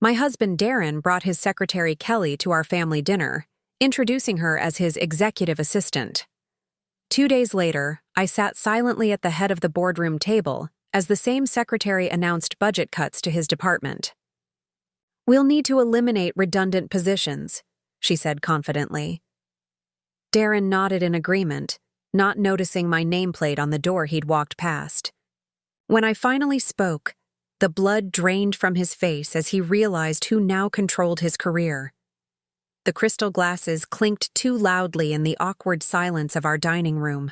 My husband Darren brought his secretary Kelly to our family dinner, introducing her as his executive assistant. 2 days later, I sat silently at the head of the boardroom table as the same secretary announced budget cuts to his department. "We'll need to eliminate redundant positions," she said confidently. Darren nodded in agreement, not noticing my nameplate on the door he'd walked past. When I finally spoke, the blood drained from his face as he realized who now controlled his career. The crystal glasses clinked too loudly in the awkward silence of our dining room.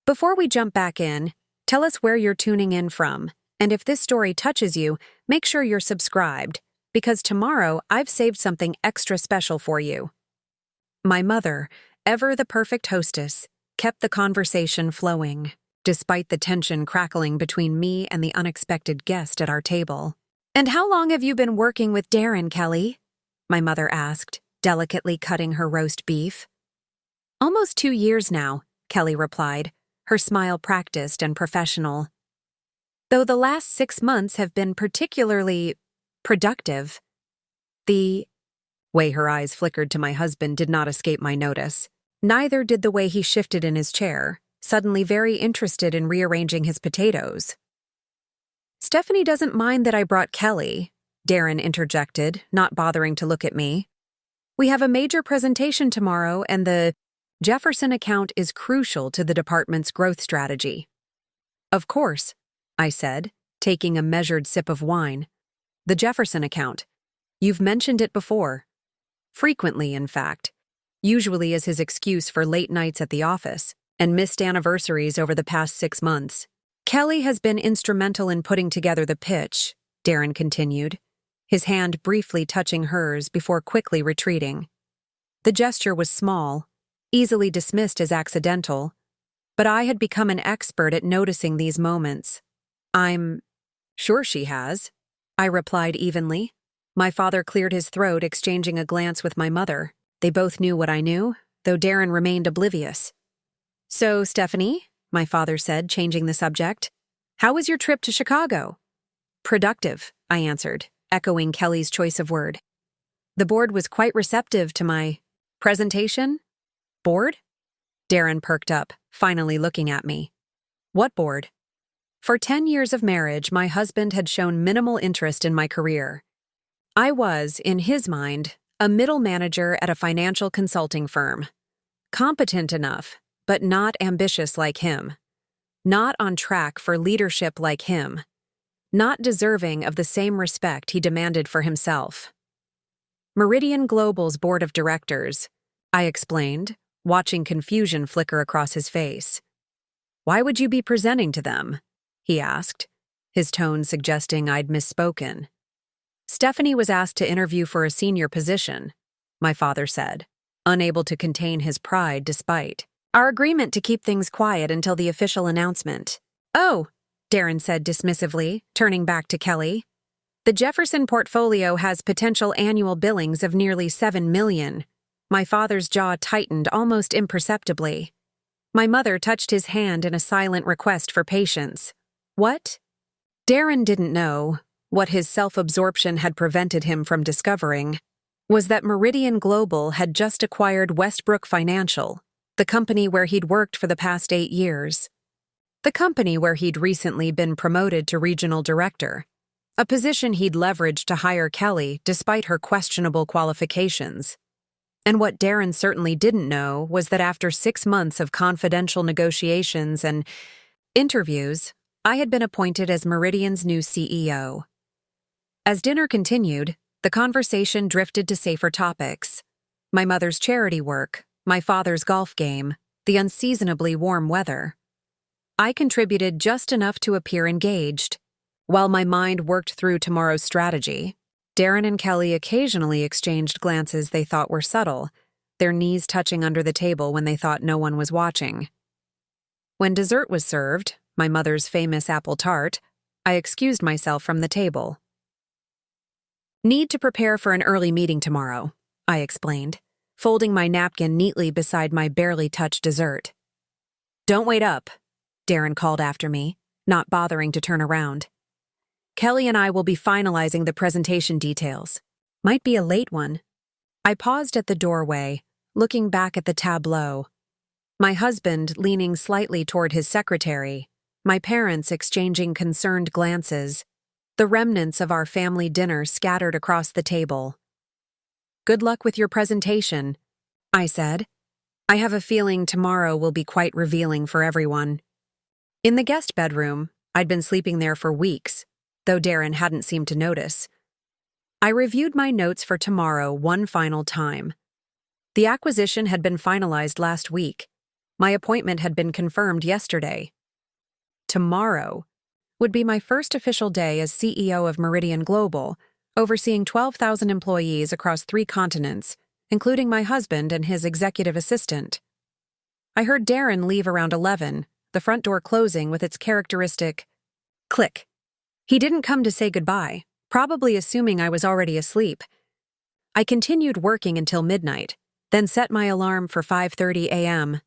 Before we jump back in, tell us where you're tuning in from, and if this story touches you, make sure you're subscribed, because tomorrow I've saved something extra special for you. My mother, ever the perfect hostess, kept the conversation flowing, despite the tension crackling between me and the unexpected guest at our table. "And how long have you been working with Darren, Kelly?" my mother asked, delicately cutting her roast beef. "Almost 2 years now," Kelly replied, her smile practiced and professional. "Though the last 6 months have been particularly productive." The way her eyes flickered to my husband did not escape my notice. Neither did the way he shifted in his chair, suddenly very interested in rearranging his potatoes. "Stephanie doesn't mind that I brought Kelly," Darren interjected, not bothering to look at me. "We have a major presentation tomorrow, and the Jefferson account is crucial to the department's growth strategy." "Of course," I said, taking a measured sip of wine. "The Jefferson account. You've mentioned it before." Frequently, in fact. Usually as his excuse for late nights at the office and missed anniversaries over the past 6 months. "Kelly has been instrumental in putting together the pitch," Darren continued, his hand briefly touching hers before quickly retreating. The gesture was small, easily dismissed as accidental, but I had become an expert at noticing these moments. "I'm sure she has," I replied evenly. My father cleared his throat, exchanging a glance with my mother. They both knew what I knew, though Darren remained oblivious. "So, Stephanie," my father said, changing the subject, "how was your trip to Chicago?" "Productive," I answered, echoing Kelly's choice of word. "The board was quite receptive to my presentation." "Board?" Darren perked up, finally looking at me. "What board?" For 10 years of marriage, my husband had shown minimal interest in my career. I was, in his mind, a middle manager at a financial consulting firm. Competent enough, but not ambitious like him. Not on track for leadership like him. Not deserving of the same respect he demanded for himself. "Meridian Global's board of directors," I explained, watching confusion flicker across his face. "Why would you be presenting to them?" he asked, his tone suggesting I'd misspoken. "Stephanie was asked to interview for a senior position," my father said, unable to contain his pride despite our agreement to keep things quiet until the official announcement. "Oh," Darren said dismissively, turning back to Kelly. "The Jefferson portfolio has potential annual billings of nearly $7 million. My father's jaw tightened almost imperceptibly. My mother touched his hand in a silent request for patience. "What?" Darren didn't know. What his self-absorption had prevented him from discovering was that Meridian Global had just acquired Westbrook Financial, the company where he'd worked for the past 8 years. The company where he'd recently been promoted to regional director, a position he'd leveraged to hire Kelly despite her questionable qualifications. And what Darren certainly didn't know was that after 6 months of confidential negotiations and interviews, I had been appointed as Meridian's new CEO. As dinner continued, the conversation drifted to safer topics. My mother's charity work, my father's golf game, the unseasonably warm weather. I contributed just enough to appear engaged. While my mind worked through tomorrow's strategy, Darren and Kelly occasionally exchanged glances they thought were subtle, their knees touching under the table when they thought no one was watching. When dessert was served, my mother's famous apple tart, I excused myself from the table. "Need to prepare for an early meeting tomorrow," I explained, folding my napkin neatly beside my barely touched dessert. "Don't wait up," Darren called after me, not bothering to turn around. Kelly and I will be finalizing the presentation details. Might be a late one. I paused at the doorway, looking back at the tableau. My husband leaning slightly toward his secretary, my parents exchanging concerned glances, the remnants of our family dinner scattered across the table. "Good luck with your presentation," I said. "I have a feeling tomorrow will be quite revealing for everyone." In the guest bedroom, I'd been sleeping there for weeks, though Darren hadn't seemed to notice. I reviewed my notes for tomorrow one final time. The acquisition had been finalized last week. My appointment had been confirmed yesterday. Tomorrow would be my first official day as CEO of Meridian Global, overseeing 12,000 employees across 3 continents, including my husband and his executive assistant. I heard Darren leave around 11, the front door closing with its characteristic click. He didn't come to say goodbye, probably assuming I was already asleep. I continued working until midnight, then set my alarm for 5:30 a.m.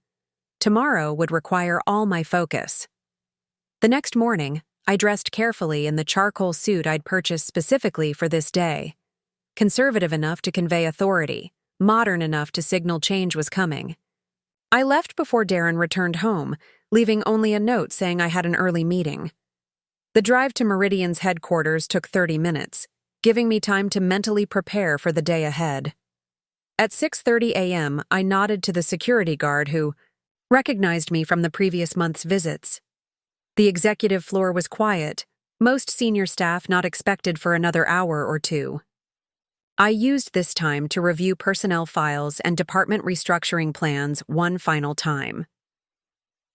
Tomorrow would require all my focus. The next morning, I dressed carefully in the charcoal suit I'd purchased specifically for this day. Conservative enough to convey authority, modern enough to signal change was coming. I left before Darren returned home, leaving only a note saying I had an early meeting. The drive to Meridian's headquarters took 30 minutes, giving me time to mentally prepare for the day ahead. At 6:30 a.m., I nodded to the security guard who recognized me from the previous month's visits. The executive floor was quiet, most senior staff not expected for another hour or two. I used this time to review personnel files and department restructuring plans one final time.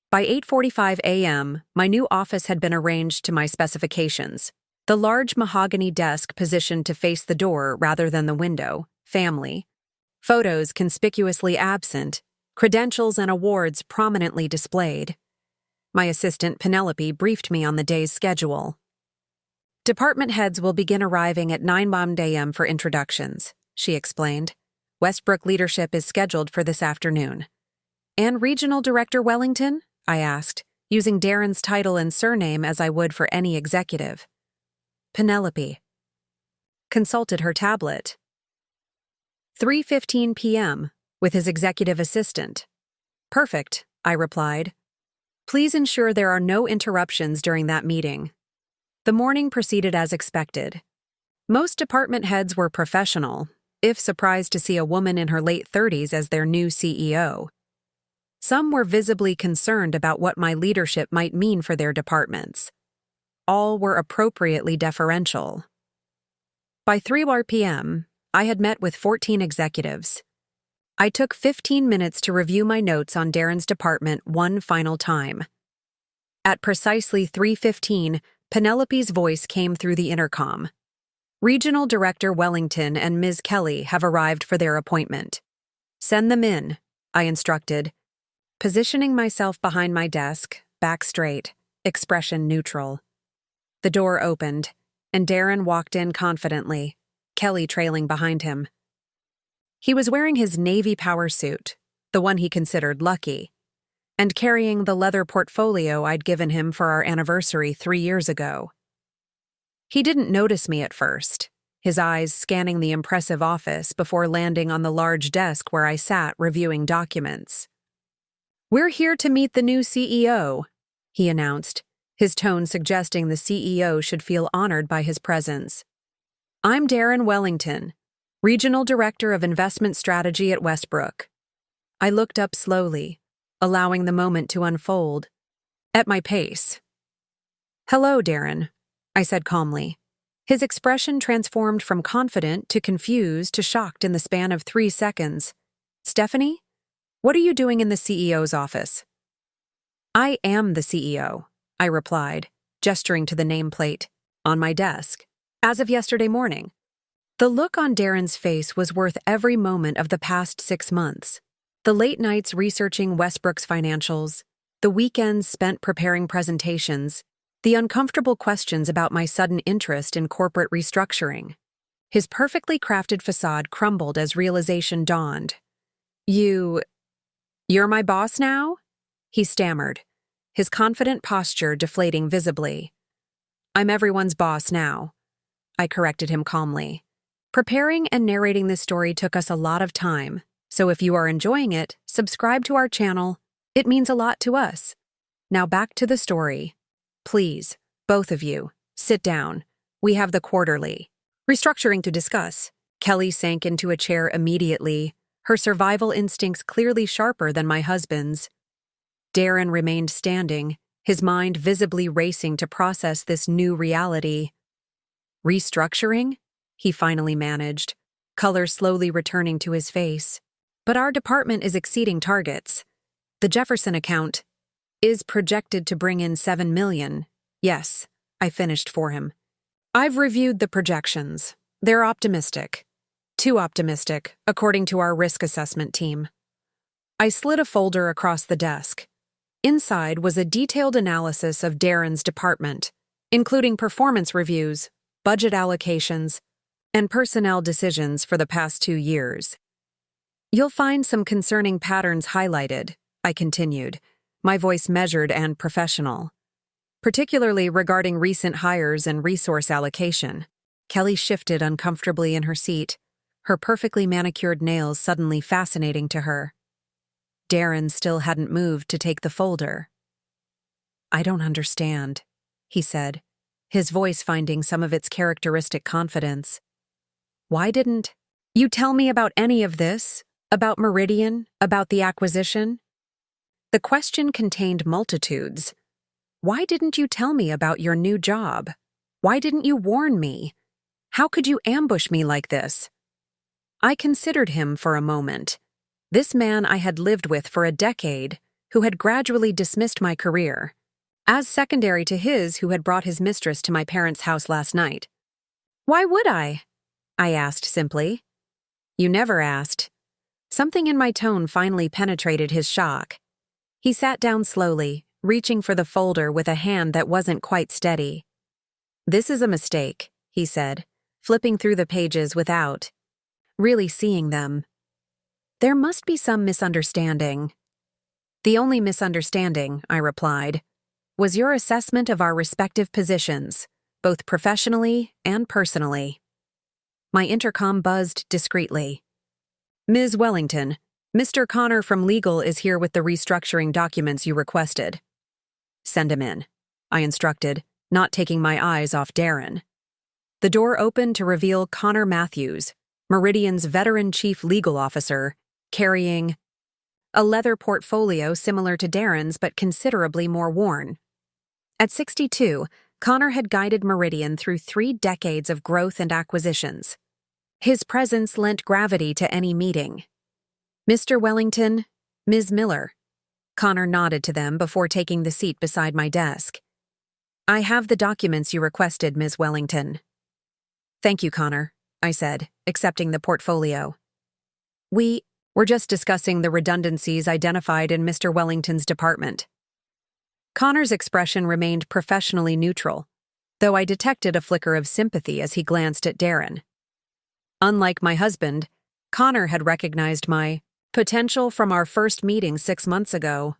By 8:45 a.m., my new office had been arranged to my specifications. The large mahogany desk positioned to face the door rather than the window, family. Photos conspicuously absent, credentials and awards prominently displayed. My assistant Penelope briefed me on the day's schedule. "Department heads will begin arriving at 9 a.m. for introductions," she explained. "Westbrook leadership is scheduled for this afternoon." "And Regional Director Wellington?" I asked, using Darren's title and surname as I would for any executive. Penelope consulted her tablet. 3:15 p.m., with his executive assistant. "Perfect," I replied. "Please ensure there are no interruptions during that meeting." The morning proceeded as expected. Most department heads were professional, if surprised to see a woman in her late 30s as their new CEO. Some were visibly concerned about what my leadership might mean for their departments. All were appropriately deferential. By 3 p.m., I had met with 14 executives. I took 15 minutes to review my notes on Darren's department one final time. At precisely 3:15, Penelope's voice came through the intercom. "Regional Director Wellington and Ms. Kelly have arrived for their appointment. Send them in," I instructed, positioning myself behind my desk, back straight, expression neutral. The door opened, and Darren walked in confidently, Kelly trailing behind him. He was wearing his navy power suit, the one he considered lucky, and carrying the leather portfolio I'd given him for our anniversary 3 years ago. He didn't notice me at first, his eyes scanning the impressive office before landing on the large desk where I sat reviewing documents. "We're here to meet the new CEO," he announced, his tone suggesting the CEO should feel honored by his presence. "I'm Darren Wellington, Regional Director of Investment Strategy at Westbrook." I looked up slowly, allowing the moment to unfold, at my pace. "Hello, Darren," I said calmly. His expression transformed from confident to confused to shocked in the span of 3 seconds. "Stephanie? What are you doing in the CEO's office?" "I am the CEO," I replied, gesturing to the nameplate on my desk, as of yesterday morning. The look on Darren's face was worth every moment of the past 6 months. The late nights researching Westbrook's financials, the weekends spent preparing presentations, the uncomfortable questions about my sudden interest in corporate restructuring. His perfectly crafted facade crumbled as realization dawned. You're my boss now?" he stammered, his confident posture deflating visibly. I'm everyone's boss now. I corrected him calmly. Preparing and narrating this story took us a lot of time, so if you are enjoying it, subscribe to our channel. It means a lot to us. Now back to the story. Please, both of you, sit down. We have the quarterly restructuring to discuss. Kelly sank into a chair immediately, her survival instincts clearly sharper than my husband's. Darren remained standing, his mind visibly racing to process this new reality. Restructuring? He finally managed, color slowly returning to his face. But our department is exceeding targets. The Jefferson account is projected to bring in $7 million. Yes, I finished for him. I've reviewed the projections. They're optimistic. Too optimistic, according to our risk assessment team. I slid a folder across the desk. Inside was a detailed analysis of Darren's department, including performance reviews, budget allocations, and personnel decisions for the past 2 years. You'll find some concerning patterns highlighted, I continued, my voice measured and professional. Particularly regarding recent hires and resource allocation. Kelly shifted uncomfortably in her seat, her perfectly manicured nails suddenly fascinating to her. Darren still hadn't moved to take the folder. I don't understand, he said, his voice finding some of its characteristic confidence. Why didn't you tell me about any of this? About Meridian? About the acquisition? The question contained multitudes. Why didn't you tell me about your new job? Why didn't you warn me? How could you ambush me like this? I considered him for a moment. This man I had lived with for a decade, who had gradually dismissed my career, as secondary to his who had brought his mistress to my parents' house last night. Why would I asked simply. You never asked. Something in my tone finally penetrated his shock. He sat down slowly, reaching for the folder with a hand that wasn't quite steady. This is a mistake, he said, flipping through the pages without really seeing them. There must be some misunderstanding. The only misunderstanding, I replied, was your assessment of our respective positions, both professionally and personally. My intercom buzzed discreetly. Ms. Wellington, Mr. Connor from legal is here with the restructuring documents you requested. Send him in, I instructed, not taking my eyes off Darren. The door opened to reveal Connor Matthews, Meridian's veteran chief legal officer, carrying a leather portfolio similar to Darren's but considerably more worn. At 62, Connor had guided Meridian through 3 decades of growth and acquisitions. His presence lent gravity to any meeting. Mr. Wellington, Ms. Miller. Connor nodded to them before taking the seat beside my desk. I have the documents you requested, Ms. Wellington. Thank you, Connor, I said, accepting the portfolio. We were just discussing the redundancies identified in Mr. Wellington's department. Connor's expression remained professionally neutral, though I detected a flicker of sympathy as he glanced at Darren. Unlike my husband, Connor had recognized my potential from our first meeting 6 months ago.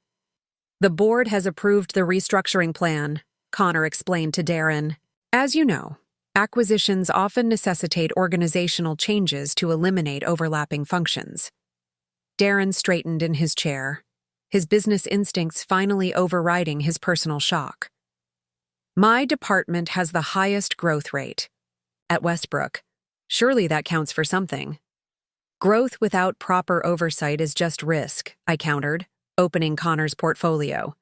The board has approved the restructuring plan, Connor explained to Darren. As you know, acquisitions often necessitate organizational changes to eliminate overlapping functions. Darren straightened in his chair, his business instincts finally overriding his personal shock. My department has the highest growth rate. At Westbrook, surely that counts for something. Growth without proper oversight is just risk, I countered, opening Connor's portfolio.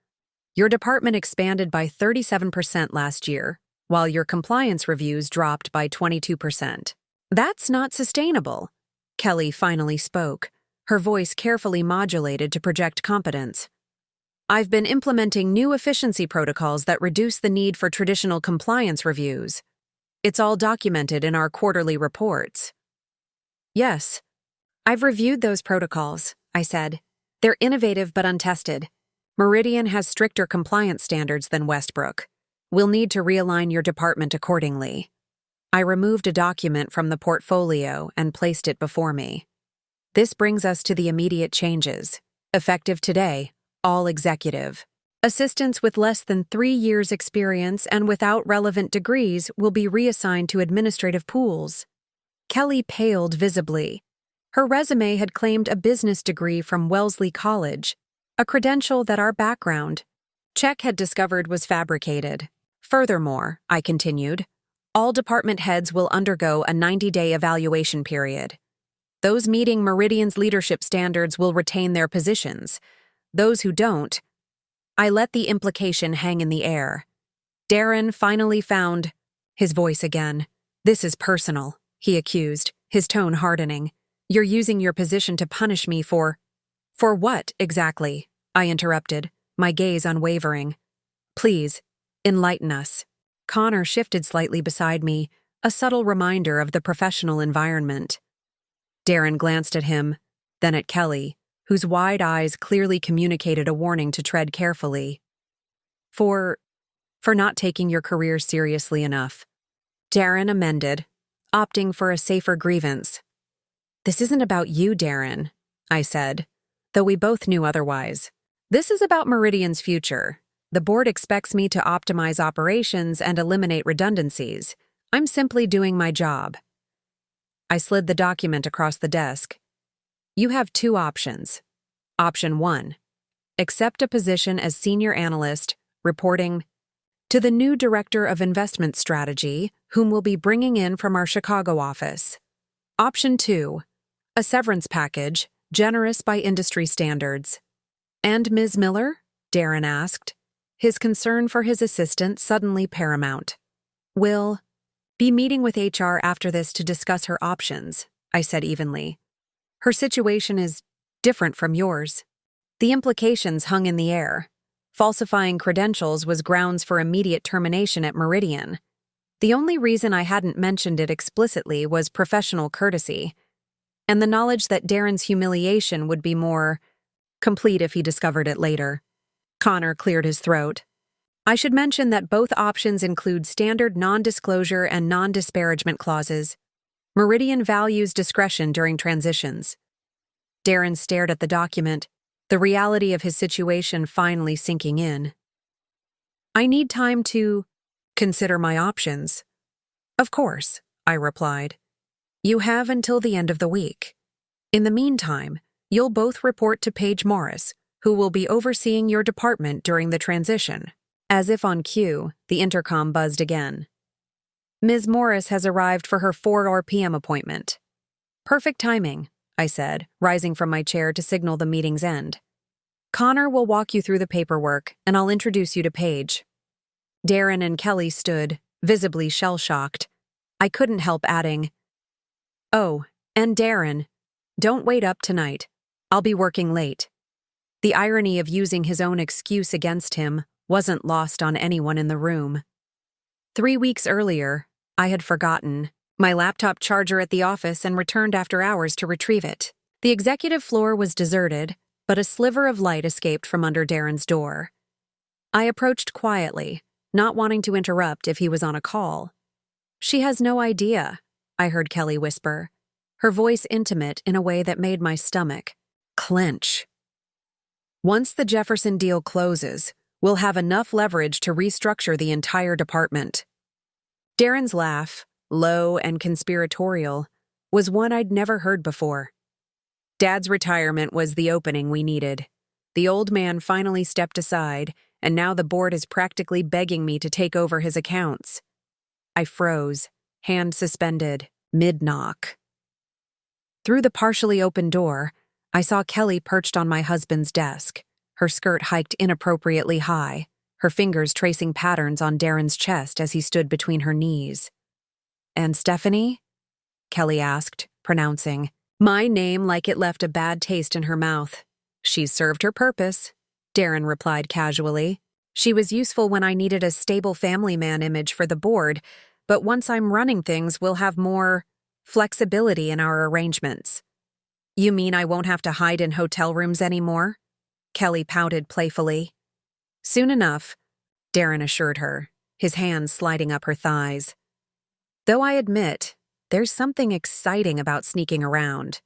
Your department expanded by 37% last year, while your compliance reviews dropped by 22%. That's not sustainable. Kelly finally spoke, her voice carefully modulated to project competence. I've been implementing new efficiency protocols that reduce the need for traditional compliance reviews. It's all documented in our quarterly reports. Yes, I've reviewed those protocols, I said. They're innovative but untested. Meridian has stricter compliance standards than Westbrook. We'll need to realign your department accordingly. I removed a document from the portfolio and placed it before me. This brings us to the immediate changes. Effective today, all executive. Assistants with less than 3 years' experience and without relevant degrees will be reassigned to administrative pools. Kelly paled visibly. Her resume had claimed a business degree from Wellesley College, a credential that our background check had discovered was fabricated. Furthermore, I continued, all department heads will undergo a 90-day evaluation period. Those meeting Meridian's leadership standards will retain their positions. Those who don't, I let the implication hang in the air. Darren finally found his voice again. This is personal, he accused, his tone hardening. You're using your position to punish me for what, exactly? I interrupted, my gaze unwavering. Please, enlighten us. Connor shifted slightly beside me, a subtle reminder of the professional environment. Darren glanced at him, then at Kelly, whose wide eyes clearly communicated a warning to tread carefully. For not taking your career seriously enough. Darren amended, opting for a safer grievance. This isn't about you, Darren, I said, though we both knew otherwise. This is about Meridian's future. The board expects me to optimize operations and eliminate redundancies. I'm simply doing my job. I slid the document across the desk. You have 2 options. Option 1. Accept a position as senior analyst, reporting to the new director of investment strategy, whom we'll be bringing in from our Chicago office. Option 2. A severance package, generous by industry standards. And Ms. Miller? Darren asked, his concern for his assistant suddenly paramount. We'll be meeting with HR after this to discuss her options, I said evenly. Her situation is different from yours. The implications hung in the air. Falsifying credentials was grounds for immediate termination at Meridian. The only reason I hadn't mentioned it explicitly was professional courtesy, and the knowledge that Darren's humiliation would be more complete if he discovered it later. Connor cleared his throat. I should mention that both options include standard non-disclosure and non-disparagement clauses. Meridian values discretion during transitions. Darren stared at the document, the reality of his situation finally sinking in. I need time to consider my options. Of course, I replied. You have until the end of the week. In the meantime, you'll both report to Paige Morris, who will be overseeing your department during the transition. As if on cue, the intercom buzzed again. Ms. Morris has arrived for her 4 p.m. appointment. Perfect timing, I said, rising from my chair to signal the meeting's end. Connor will walk you through the paperwork, and I'll introduce you to Paige. Darren and Kelly stood, visibly shell-shocked. I couldn't help adding, oh, and Darren, don't wait up tonight. I'll be working late. The irony of using his own excuse against him wasn't lost on anyone in the room. 3 weeks earlier, I had forgotten my laptop charger at the office and returned after hours to retrieve it. The executive floor was deserted, but a sliver of light escaped from under Darren's door. I approached quietly, not wanting to interrupt if he was on a call. She has no idea, I heard Kelly whisper, her voice intimate in a way that made my stomach clench. Once the Jefferson deal closes, we'll have enough leverage to restructure the entire department. Darren's laugh, low and conspiratorial, was one I'd never heard before. Dad's retirement was the opening we needed. The old man finally stepped aside, and now the board is practically begging me to take over his accounts. I froze, hand suspended, mid-knock. Through the partially open door, I saw Kelly perched on my husband's desk, her skirt hiked inappropriately high, her fingers tracing patterns on Darren's chest as he stood between her knees. And Stephanie? Kelly asked, pronouncing my name like it left a bad taste in her mouth. She's served her purpose, Darren replied casually. She was useful when I needed a stable family man image for the board, but once I'm running things, we'll have more flexibility in our arrangements. You mean I won't have to hide in hotel rooms anymore? Kelly pouted playfully. Soon enough, Darren assured her, his hands sliding up her thighs. Though I admit, there's something exciting about sneaking around.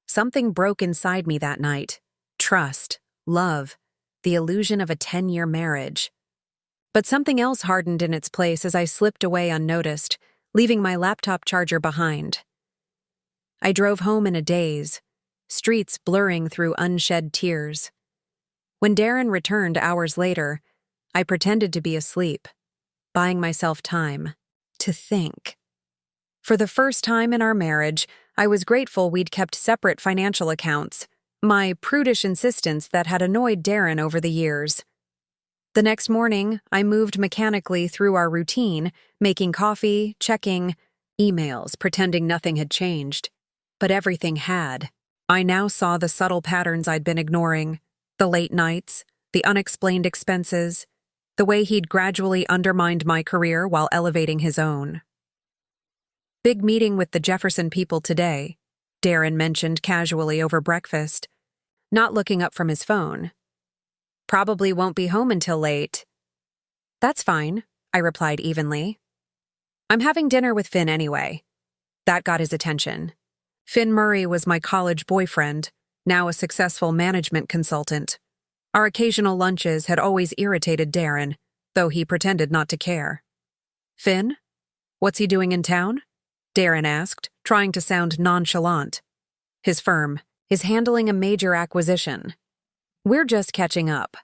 Something broke inside me that night. Trust, love, the illusion of a 10-year marriage. But something else hardened in its place as I slipped away unnoticed, leaving my laptop charger behind. I drove home in a daze, streets blurring through unshed tears. When Darren returned hours later, I pretended to be asleep, buying myself time to think. For the first time in our marriage, I was grateful we'd kept separate financial accounts, my prudish insistence that had annoyed Darren over the years. The next morning, I moved mechanically through our routine, making coffee, checking emails, pretending nothing had changed. But everything had. I now saw the subtle patterns I'd been ignoring, the late nights, the unexplained expenses, the way he'd gradually undermined my career while elevating his own. "Big meeting with the Jefferson people today," Darren mentioned casually over breakfast, not looking up from his phone. "Probably won't be home until late." "That's fine," I replied evenly. "I'm having dinner with Finn anyway." That got his attention. Finn Murray was my college boyfriend, now a successful management consultant. Our occasional lunches had always irritated Darren, though he pretended not to care. "Finn? What's he doing in town?" Darren asked, trying to sound nonchalant. "His firm is handling a major acquisition. We're just catching up."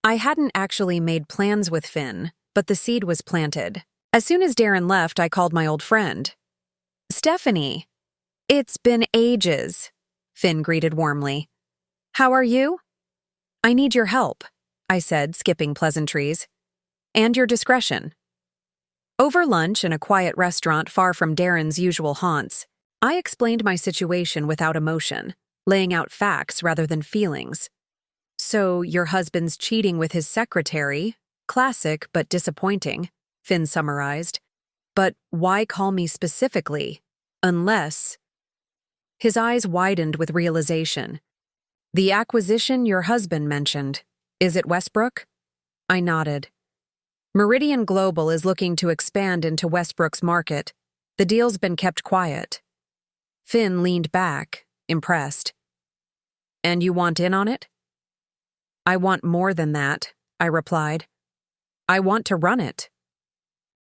I hadn't actually made plans with Finn, but the seed was planted. As soon as Darren left, I called my old friend. "Stephanie." "It's been ages," Finn greeted warmly. "How are you?" "I need your help," I said, skipping pleasantries. "And your discretion." Over lunch in a quiet restaurant far from Darren's usual haunts, I explained my situation without emotion, laying out facts rather than feelings. "So, your husband's cheating with his secretary. Classic, but disappointing," Finn summarized. "But why call me specifically? Unless—" His eyes widened with realization. "The acquisition your husband mentioned. Is it Westbrook?" I nodded. "Meridian Global is looking to expand into Westbrook's market. The deal's been kept quiet." Finn leaned back, impressed. "And you want in on it?" "I want more than that," I replied. "I want to run it."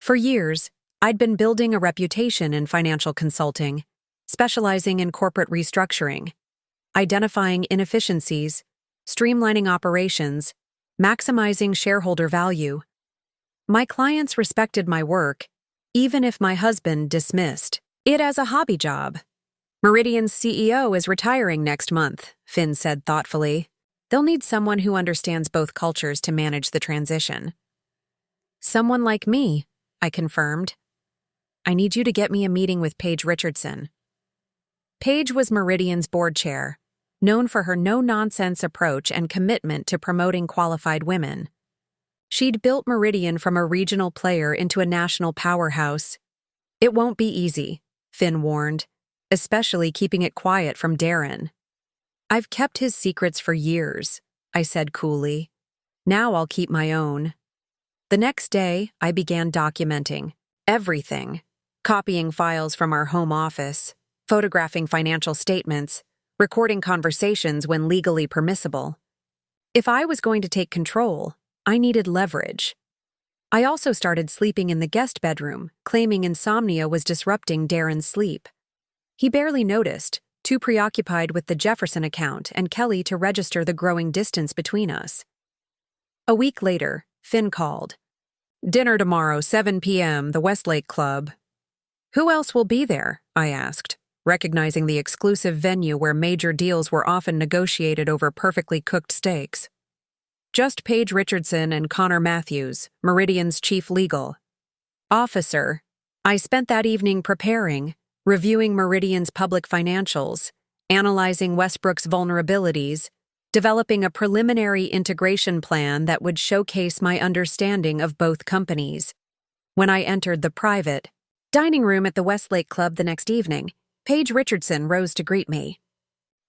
For years, I'd been building a reputation in financial consulting, specializing in corporate restructuring, identifying inefficiencies, streamlining operations, maximizing shareholder value. My clients respected my work, even if my husband dismissed it as a hobby job. "Meridian's CEO is retiring next month," Finn said thoughtfully. "They'll need someone who understands both cultures to manage the transition." "Someone like me," I confirmed. "I need you to get me a meeting with Paige Richardson." Paige was Meridian's board chair, known for her no-nonsense approach and commitment to promoting qualified women. She'd built Meridian from a regional player into a national powerhouse. "It won't be easy," Finn warned, especially keeping it quiet from Darren. "I've kept his secrets for years," I said coolly. "Now I'll keep my own." The next day, I began documenting everything, copying files from our home office, photographing financial statements, recording conversations when legally permissible. If I was going to take control, I needed leverage. I also started sleeping in the guest bedroom, claiming insomnia was disrupting Darren's sleep. He barely noticed, too preoccupied with the Jefferson account and Kelly to register the growing distance between us. A week later, Finn called. "Dinner tomorrow, 7 p.m., the Westlake Club." "Who else will be there?" I asked, recognizing the exclusive venue where major deals were often negotiated over perfectly cooked steaks. "Just Paige Richardson and Connor Matthews, Meridian's chief legal officer." I spent that evening preparing, reviewing Meridian's public financials, analyzing Westbrook's vulnerabilities, developing a preliminary integration plan that would showcase my understanding of both companies. When I entered the private dining room at the Westlake Club the next evening, Paige Richardson rose to greet me.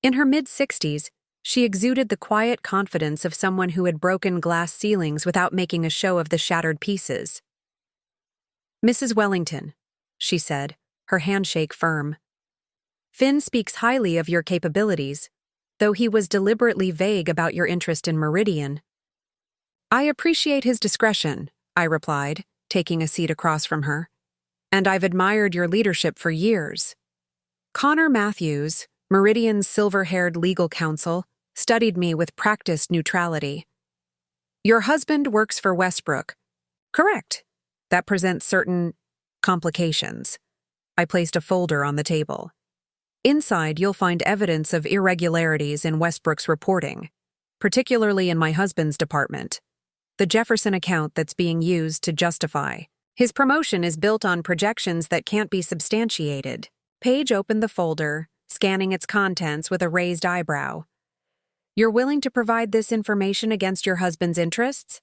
In her mid-60s, she exuded the quiet confidence of someone who had broken glass ceilings without making a show of the shattered pieces. "Mrs. Wellington," she said, her handshake firm. "Finn speaks highly of your capabilities. though he was deliberately vague about your interest in Meridian. I appreciate his discretion, I replied, taking a seat across from her. And I've admired your leadership for years. Connor Matthews, Meridian's silver-haired legal counsel, studied me with practiced neutrality. Your husband works for Westbrook. Correct. That presents certain complications. I placed a folder on the table. Inside, you'll find evidence of irregularities in Westbrook's reporting, particularly in my husband's department. The Jefferson account that's being used to justify. His promotion is built on projections that can't be substantiated. Paige opened the folder, scanning its contents with a raised eyebrow. You're willing to provide this information against your husband's interests?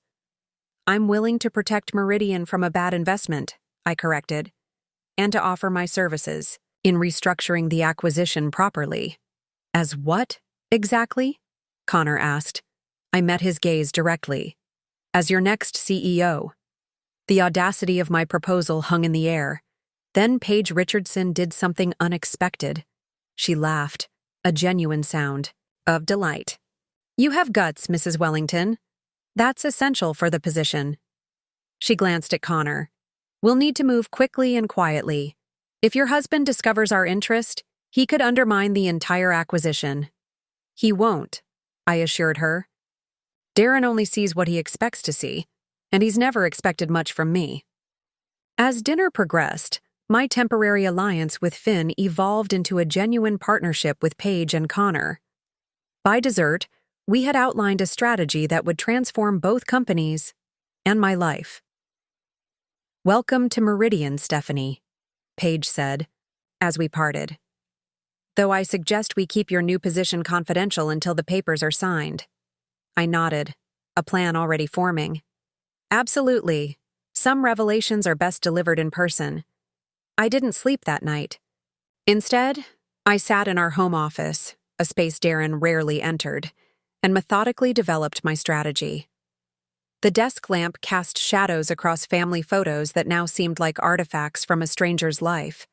I'm willing to protect Meridian from a bad investment, I corrected, and to offer my services in restructuring the acquisition properly. As what, exactly? Connor asked. I met his gaze directly. As your next CEO. The audacity of my proposal hung in the air. Then Paige Richardson did something unexpected. She laughed, a genuine sound of delight. You have guts, Mrs. Wellington. That's essential for the position. She glanced at Connor. We'll need to move quickly and quietly. If your husband discovers our interest, he could undermine the entire acquisition. He won't, I assured her. Darren only sees what he expects to see, and he's never expected much from me. As dinner progressed, my temporary alliance with Finn evolved into a genuine partnership with Paige and Connor. By dessert, we had outlined a strategy that would transform both companies and my life. Welcome to Meridian, Stephanie, Paige said, as we parted. Though I suggest we keep your new position confidential until the papers are signed. I nodded, a plan already forming. Absolutely. Some revelations are best delivered in person. I didn't sleep that night. Instead, I sat in our home office, a space Darren rarely entered, and methodically developed my strategy. The desk lamp cast shadows across family photos that now seemed like artifacts from a stranger's life.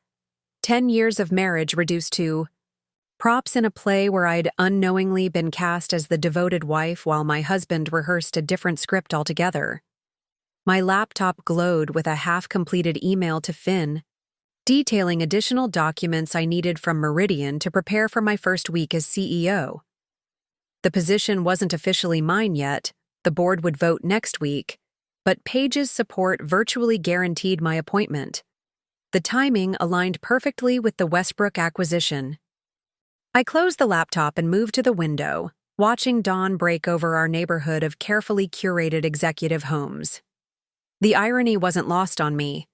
10 years of marriage reduced to props in a play where I'd unknowingly been cast as the devoted wife while my husband rehearsed a different script altogether. My laptop glowed with a half-completed email to Finn, detailing additional documents I needed from Meridian to prepare for my first week as CEO. The position wasn't officially mine yet, the board would vote next week, but Paige's support virtually guaranteed my appointment. The timing aligned perfectly with the Westbrook acquisition. I closed the laptop and moved to the window, watching dawn break over our neighborhood of carefully curated executive homes. The irony wasn't lost on me.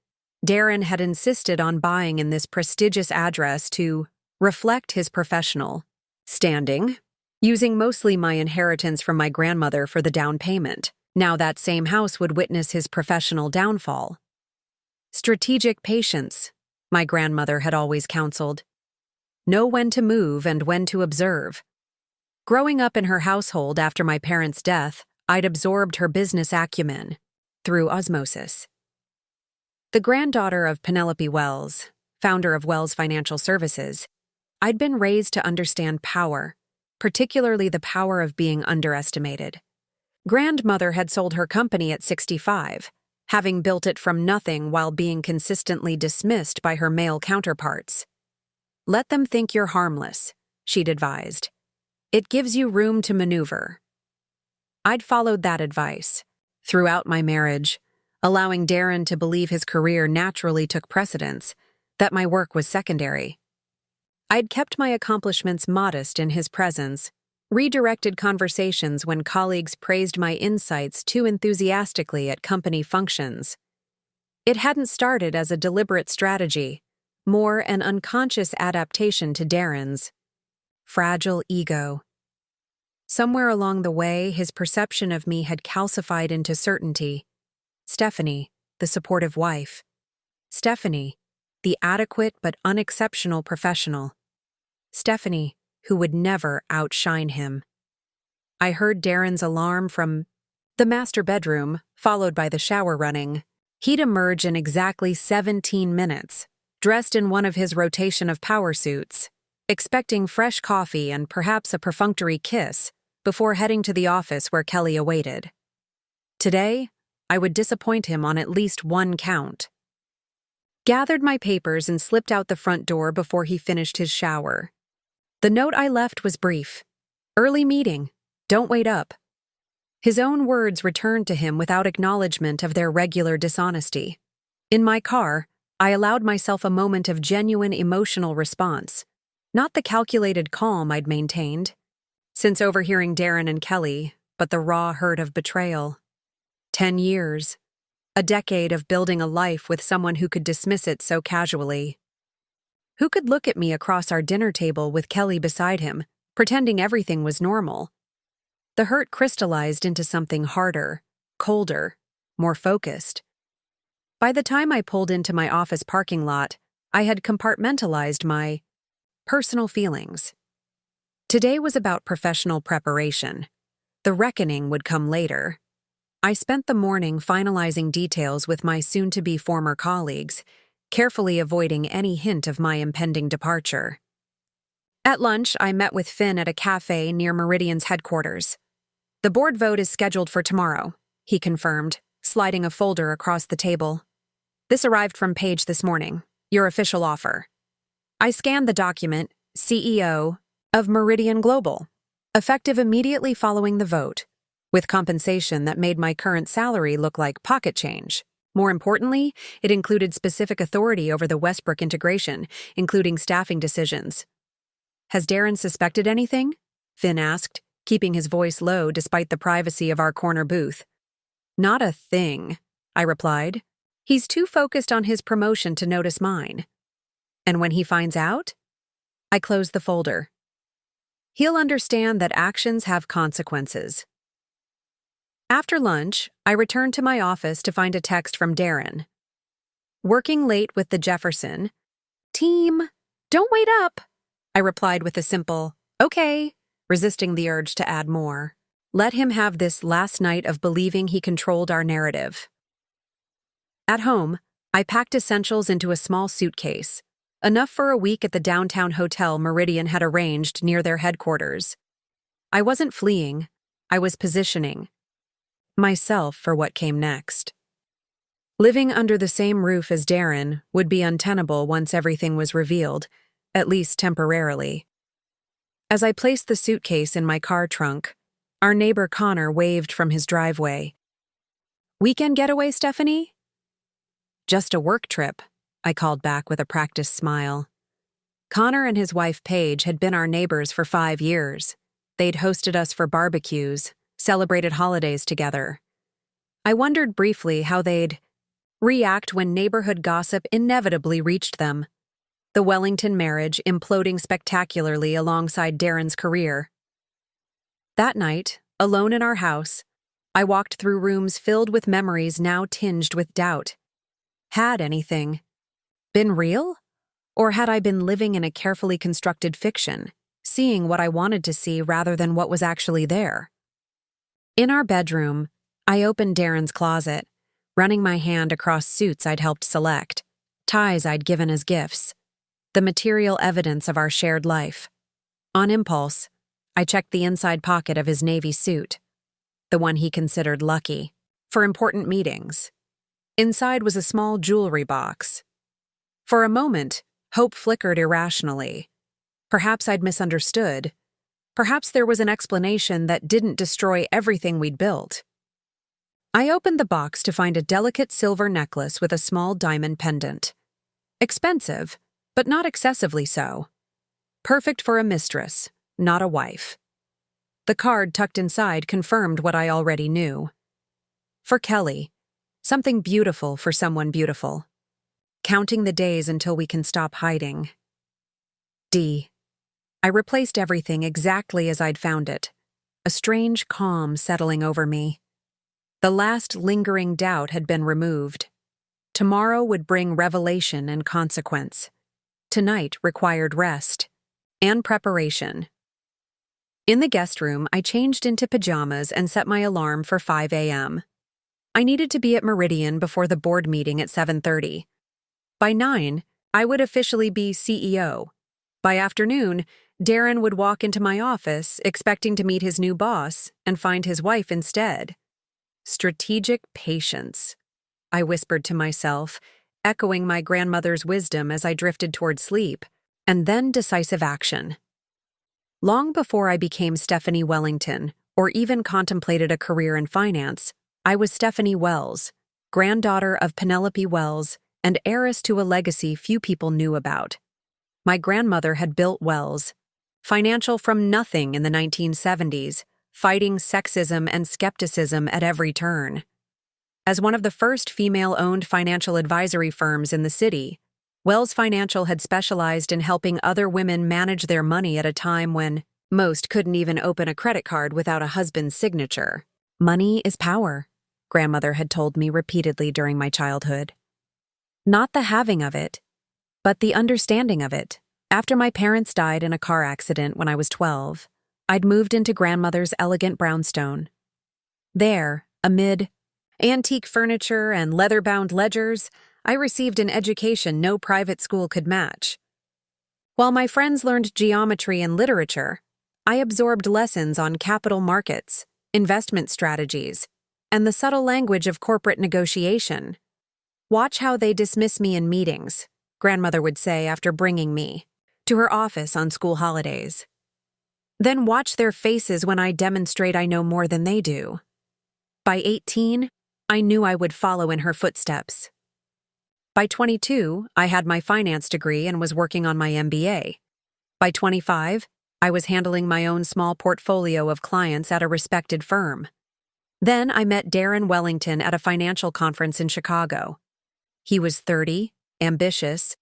Darren had insisted on buying in this prestigious address to reflect his professional standing, using mostly my inheritance from my grandmother for the down payment. Now that same house would witness his professional downfall. Strategic patience, my grandmother had always counseled. Know when to move and when to observe. Growing up in her household after my parents' death, I'd absorbed her business acumen through osmosis. The granddaughter of Penelope Wells, founder of Wells Financial Services, I'd been raised to understand power, particularly the power of being underestimated. Grandmother had sold her company at 65, having built it from nothing while being consistently dismissed by her male counterparts. Let them think you're harmless, she'd advised. It gives you room to maneuver. I'd followed that advice throughout my marriage, allowing Darren to believe his career naturally took precedence, that my work was secondary. I'd kept my accomplishments modest in his presence, redirected conversations when colleagues praised my insights too enthusiastically at company functions. It hadn't started as a deliberate strategy, more an unconscious adaptation to Darren's fragile ego. Somewhere along the way, his perception of me had calcified into certainty. Stephanie, the supportive wife. Stephanie, the adequate but unexceptional professional. Stephanie, who would never outshine him. I heard Darren's alarm from the master bedroom, followed by the shower running. He'd emerge in exactly 17 minutes, dressed in one of his rotation of power suits. expecting fresh coffee and perhaps a perfunctory kiss before heading to the office where Kelly awaited. Today, I would disappoint him on at least one count. Gathered my papers and slipped out the front door before he finished his shower. The note I left was brief. Early meeting. Don't wait up. His own words returned to him without acknowledgement of their regular dishonesty. In my car, I allowed myself a moment of genuine emotional response, not the calculated calm I'd maintained since overhearing Darren and Kelly, but the raw hurt of betrayal. 10 years. A decade of building a life with someone who could dismiss it so casually. Who could look at me across our dinner table with Kelly beside him, pretending everything was normal? The hurt crystallized into something harder, colder, more focused. By the time I pulled into my office parking lot, I had compartmentalized my personal feelings. Today was about professional preparation. The reckoning would come later. I spent the morning finalizing details with my soon-to-be former colleagues, carefully avoiding any hint of my impending departure. At lunch, I met with Finn at a cafe near Meridian's headquarters. The board vote is scheduled for tomorrow, he confirmed, sliding a folder across the table. This arrived from Paige this morning, your official offer. I scanned the document, CEO of Meridian Global, effective immediately following the vote, with compensation that made my current salary look like pocket change. More importantly, it included specific authority over the Westbrook integration, including staffing decisions. Has Darren suspected anything? Finn asked, keeping his voice low despite the privacy of our corner booth. Not a thing, I replied. He's too focused on his promotion to notice mine. And when he finds out? I closed the folder. He'll understand that actions have consequences. After lunch, I returned to my office to find a text from Darren. Working late with the Jefferson team, don't wait up, I replied with a simple, okay, resisting the urge to add more. Let him have this last night of believing he controlled our narrative. At home, I packed essentials into a small suitcase, enough for a week at the downtown hotel Meridian had arranged near their headquarters. I wasn't fleeing, I was positioning myself for what came next. Living under the same roof as Darren would be untenable once everything was revealed, at least temporarily. As I placed the suitcase in my car trunk, our neighbor Connor waved from his driveway. Weekend getaway, Stephanie? Just a work trip, I called back with a practiced smile. Connor and his wife Paige had been our neighbors for 5 years. They'd hosted us for barbecues, celebrated holidays together. I wondered briefly how they'd react when neighborhood gossip inevitably reached them. The Wellington marriage imploding spectacularly alongside Darren's career. That night, alone in our house, I walked through rooms filled with memories now tinged with doubt. Had anything been real? Or had I been living in a carefully constructed fiction, seeing what I wanted to see rather than what was actually there? In our bedroom, I opened Darren's closet, running my hand across suits I'd helped select, ties I'd given as gifts, the material evidence of our shared life. On impulse, I checked the inside pocket of his navy suit, the one he considered lucky, for important meetings. Inside was a small jewelry box. For a moment, hope flickered irrationally. Perhaps I'd misunderstood. Perhaps there was an explanation that didn't destroy everything we'd built. I opened the box to find a delicate silver necklace with a small diamond pendant. Expensive, but not excessively so. Perfect for a mistress, not a wife. The card tucked inside confirmed what I already knew. For Kelly, something beautiful for someone beautiful. Counting the days until we can stop hiding. D. I replaced everything exactly as I'd found it, a strange calm settling over me. The last lingering doubt had been removed. Tomorrow would bring revelation and consequence. Tonight required rest and preparation. In the guest room, I changed into pajamas and set my alarm for 5 a.m. I needed to be at Meridian before the board meeting at 7:30. By 9, I would officially be CEO. By afternoon, Darren would walk into my office expecting to meet his new boss and find his wife instead. Strategic patience, I whispered to myself, echoing my grandmother's wisdom as I drifted toward sleep, and then decisive action. Long before I became Stephanie Wellington, or even contemplated a career in finance, I was Stephanie Wells, granddaughter of Penelope Wells and heiress to a legacy few people knew about. My grandmother had built Wells, financial from nothing in the 1970s, fighting sexism and skepticism at every turn. As one of the first female-owned financial advisory firms in the city, Wells Financial had specialized in helping other women manage their money at a time when most couldn't even open a credit card without a husband's signature. Money is power, grandmother had told me repeatedly during my childhood. Not the having of it, but the understanding of it. After my parents died in a car accident when I was 12, I'd moved into grandmother's elegant brownstone. There, amid antique furniture and leather-bound ledgers, I received an education no private school could match. While my friends learned geometry and literature, I absorbed lessons on capital markets, investment strategies, and the subtle language of corporate negotiation. "Watch how they dismiss me in meetings," grandmother would say after bringing me to her office on school holidays. "Then watch their faces when I demonstrate I know more than they do." By 18, I knew I would follow in her footsteps. By 22, I had my finance degree and was working on my MBA. By 25, I was handling my own small portfolio of clients at a respected firm. Then I met Darren Wellington at a financial conference in Chicago. He was 30, ambitious,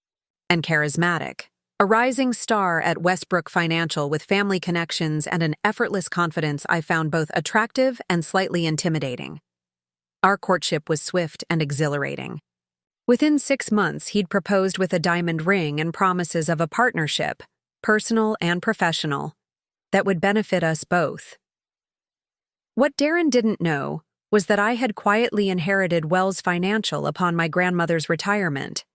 and charismatic. A rising star at Westbrook Financial with family connections and an effortless confidence I found both attractive and slightly intimidating. Our courtship was swift and exhilarating. Within 6 months, he'd proposed with a diamond ring and promises of a partnership, personal and professional, that would benefit us both. What Darren didn't know was that I had quietly inherited Wells Financial upon my grandmother's retirement.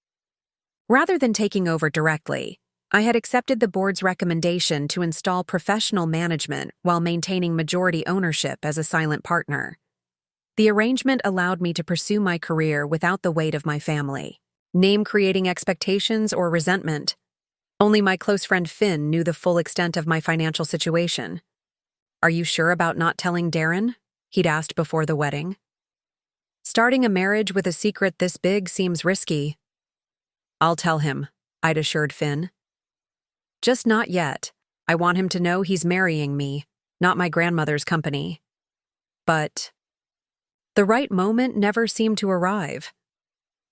Rather than taking over directly, I had accepted the board's recommendation to install professional management while maintaining majority ownership as a silent partner. The arrangement allowed me to pursue my career without the weight of my family, name-creating expectations or resentment. Only my close friend Finn knew the full extent of my financial situation. "Are you sure about not telling Darren?" he'd asked before the wedding. "Starting a marriage with a secret this big seems risky." "I'll tell him," I'd assured Finn. "Just not yet. I want him to know he's marrying me, not my grandmother's company." But the right moment never seemed to arrive.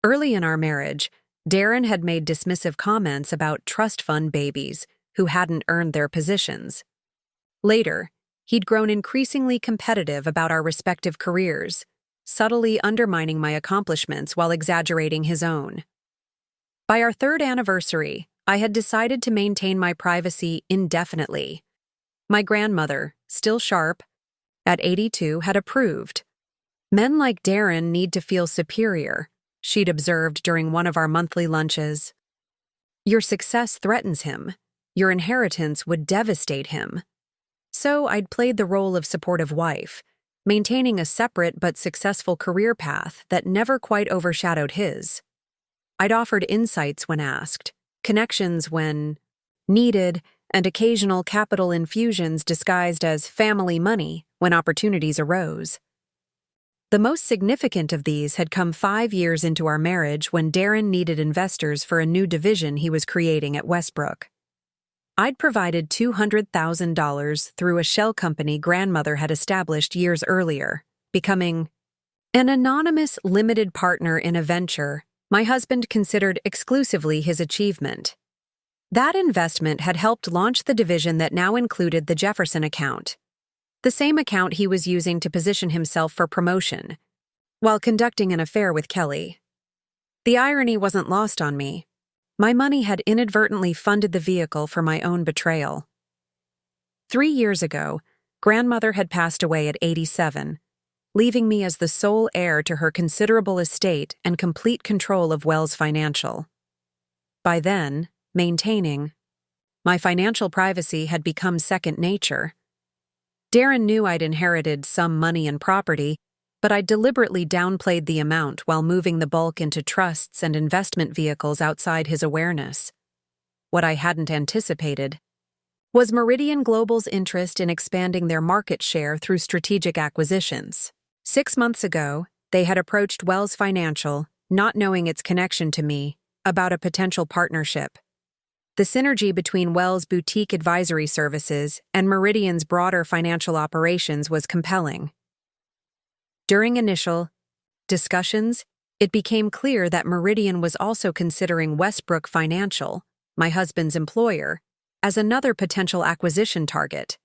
Early in our marriage, Darren had made dismissive comments about trust fund babies who hadn't earned their positions. Later, he'd grown increasingly competitive about our respective careers, subtly undermining my accomplishments while exaggerating his own. By our 3rd anniversary, I had decided to maintain my privacy indefinitely. My grandmother, still sharp, at 82, had approved. "Men like Darren need to feel superior," she'd observed during one of our monthly lunches. "Your success threatens him. Your inheritance would devastate him." So I'd played the role of supportive wife, maintaining a separate but successful career path that never quite overshadowed his. I'd offered insights when asked, connections when needed, and occasional capital infusions disguised as family money when opportunities arose. The most significant of these had come 5 years into our marriage when Darren needed investors for a new division he was creating at Westbrook. I'd provided $200,000 through a shell company grandmother had established years earlier, becoming an anonymous limited partner in a venture my husband considered exclusively his achievement. That investment had helped launch the division that now included the Jefferson account, the same account he was using to position himself for promotion, while conducting an affair with Kelly. The irony wasn't lost on me. My money had inadvertently funded the vehicle for my own betrayal. 3 years ago, grandmother had passed away at 87, leaving me as the sole heir to her considerable estate and complete control of Wells Financial. By then, maintaining My financial privacy had become second nature. Darren knew I'd inherited some money and property, but I deliberately downplayed the amount while moving the bulk into trusts and investment vehicles outside his awareness. What I hadn't anticipated was Meridian Global's interest in expanding their market share through strategic acquisitions. 6 months ago, they had approached Wells Financial, not knowing its connection to me, about a potential partnership. The synergy between Wells' boutique advisory services and Meridian's broader financial operations was compelling. During initial discussions, it became clear that Meridian was also considering Westbrook Financial, my husband's employer, as another potential acquisition target.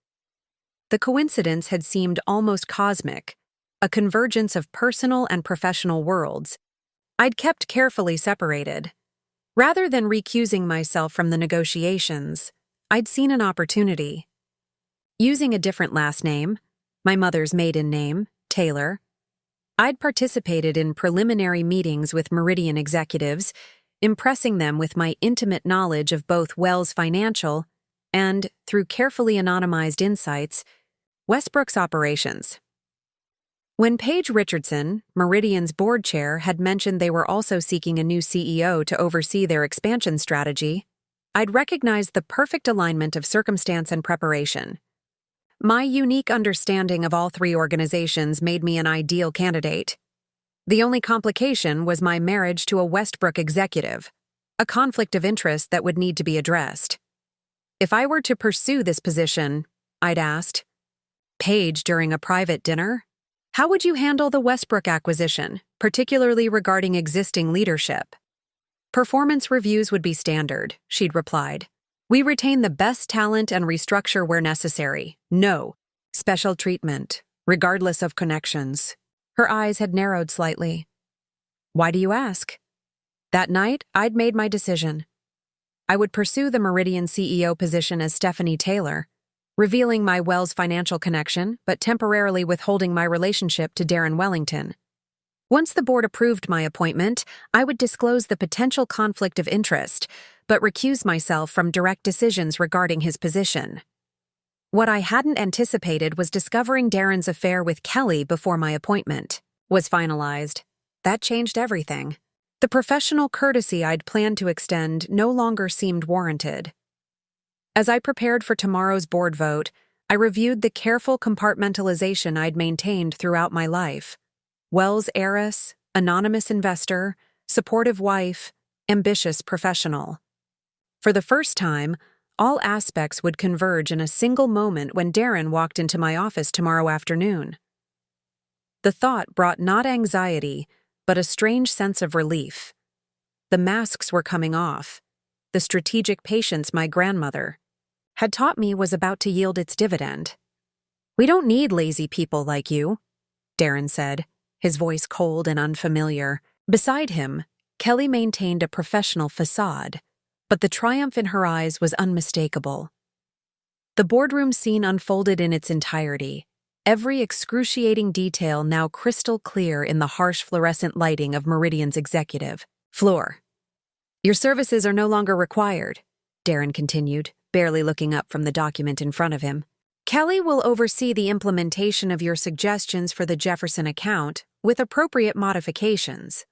The coincidence had seemed almost cosmic, a convergence of personal and professional worlds I'd kept carefully separated. Rather than recusing myself from the negotiations, I'd seen an opportunity. Using a different last name, my mother's maiden name, Taylor, I'd participated in preliminary meetings with Meridian executives, impressing them with my intimate knowledge of both Wells Financial and, through carefully anonymized insights, Westbrook's operations. When Paige Richardson, Meridian's board chair, had mentioned they were also seeking a new CEO to oversee their expansion strategy, I'd recognized the perfect alignment of circumstance and preparation. My unique understanding of all three organizations made me an ideal candidate. The only complication was my marriage to a Westbrook executive, a conflict of interest that would need to be addressed. If I were to pursue this position, I'd asked Paige during a private dinner, how would you handle the Westbrook acquisition, particularly regarding existing leadership? Performance reviews would be standard, she'd replied. We retain the best talent and restructure where necessary. No special treatment, regardless of connections. Her eyes had narrowed slightly. Why do you ask? That night, I'd made my decision. I would pursue the Meridian CEO position as Stephanie Taylor, revealing my Wells Financial connection, but temporarily withholding my relationship to Darren Wellington. Once the board approved my appointment, I would disclose the potential conflict of interest, but recuse myself from direct decisions regarding his position. What I hadn't anticipated was discovering Darren's affair with Kelly before my appointment was finalized. That changed everything. The professional courtesy I'd planned to extend no longer seemed warranted. As I prepared for tomorrow's board vote, I reviewed the careful compartmentalization I'd maintained throughout my life. Wells heiress, anonymous investor, supportive wife, ambitious professional. For the first time, all aspects would converge in a single moment when Darren walked into my office tomorrow afternoon. The thought brought not anxiety, but a strange sense of relief. The masks were coming off. The strategic patience my grandmother had taught me was about to yield its dividend. We don't need lazy people like you, Darren said, his voice cold and unfamiliar. Beside him, Kelly maintained a professional facade, but the triumph in her eyes was unmistakable. The boardroom scene unfolded in its entirety, every excruciating detail now crystal clear in the harsh fluorescent lighting of Meridian's executive floor. Your services are no longer required, Darren continued, barely looking up from the document in front of him. Kelly will oversee the implementation of your suggestions for the Jefferson account with appropriate modifications.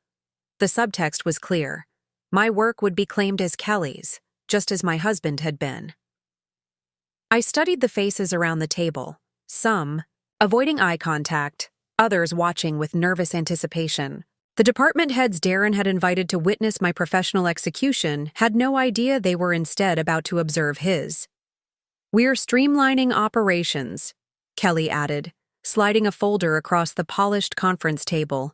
The subtext was clear. My work would be claimed as Kelly's, just as my husband had been. I studied the faces around the table, some avoiding eye contact, others watching with nervous anticipation. The department heads Darren had invited to witness my professional execution had no idea they were instead about to observe his. We're streamlining operations, Kelly added, sliding a folder across the polished conference table.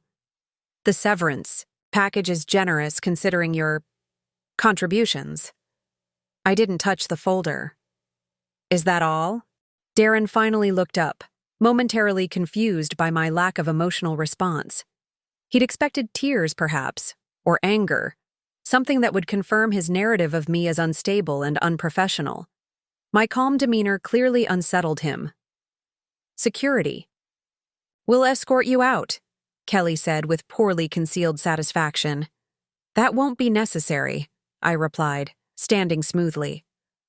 The severance package is generous considering your contributions. I didn't touch the folder. Is that all? Darren finally looked up, momentarily confused by my lack of emotional response. He'd expected tears, perhaps, or anger, something that would confirm his narrative of me as unstable and unprofessional. My calm demeanor clearly unsettled him. Security. We'll escort you out, Kelly said with poorly concealed satisfaction. That won't be necessary, I replied, standing smoothly.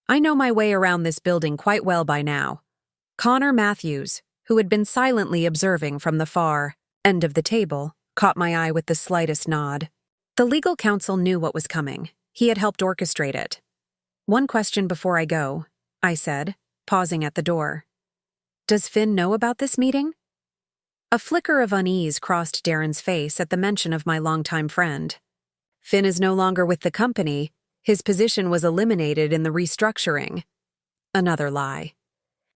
I know my way around this building quite well by now. Connor Matthews, who had been silently observing from the far end of the table, caught my eye with the slightest nod. The legal counsel knew what was coming. He had helped orchestrate it. "One question before I go," I said, pausing at the door. "Does Finn know about this meeting?" A flicker of unease crossed Darren's face at the mention of my longtime friend. "Finn is no longer with the company. His position was eliminated in the restructuring." Another lie.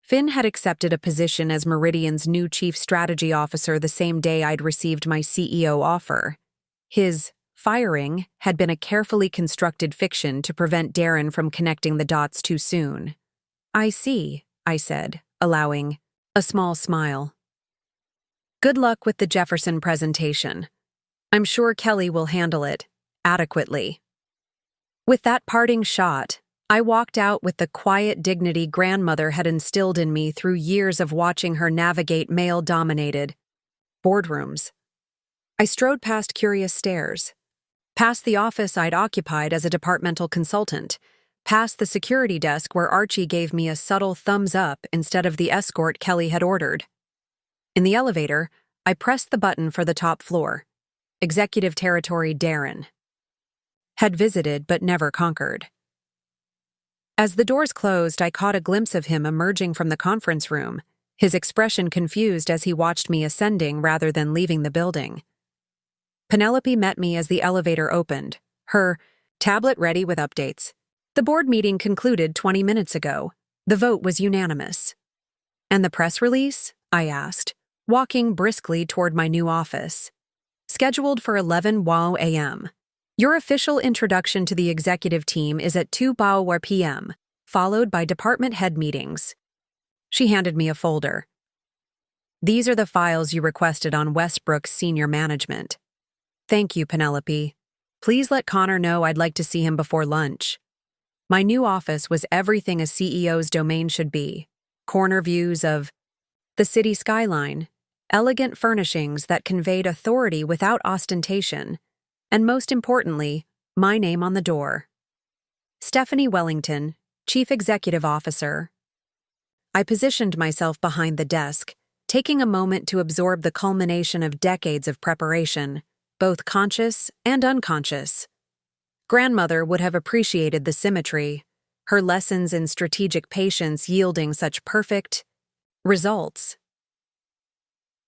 Finn had accepted a position as Meridian's new chief strategy officer the same day I'd received my CEO offer. His firing had been a carefully constructed fiction to prevent Darren from connecting the dots too soon. "I see," I said, allowing a small smile. "Good luck with the Jefferson presentation. I'm sure Kelly will handle it adequately." With that parting shot, I walked out with the quiet dignity grandmother had instilled in me through years of watching her navigate male-dominated boardrooms. I strode past curious stares, past the office I'd occupied as a departmental consultant, past the security desk where Archie gave me a subtle thumbs up instead of the escort Kelly had ordered. In the elevator, I pressed the button for the top floor. Executive Territory Darren. Had visited but never conquered. As the doors closed, I caught a glimpse of him emerging from the conference room, his expression confused as he watched me ascending rather than leaving the building. Penelope met me as the elevator opened, her tablet ready with updates. The board meeting concluded 20 minutes ago. The vote was unanimous. "And the press release?" I asked, walking briskly toward my new office. "Scheduled for 11 a.m. Your official introduction to the executive team is at 2 p.m., followed by department head meetings." She handed me a folder. "These are the files you requested on Westbrook's senior management." "Thank you, Penelope. Please let Connor know I'd like to see him before lunch." My new office was everything a CEO's domain should be. Corner views of the city skyline, elegant furnishings that conveyed authority without ostentation, and most importantly, my name on the door. Stephanie Wellington, Chief Executive Officer. I positioned myself behind the desk, taking a moment to absorb the culmination of decades of preparation, both conscious and unconscious. Grandmother would have appreciated the symmetry, her lessons in strategic patience yielding such perfect results.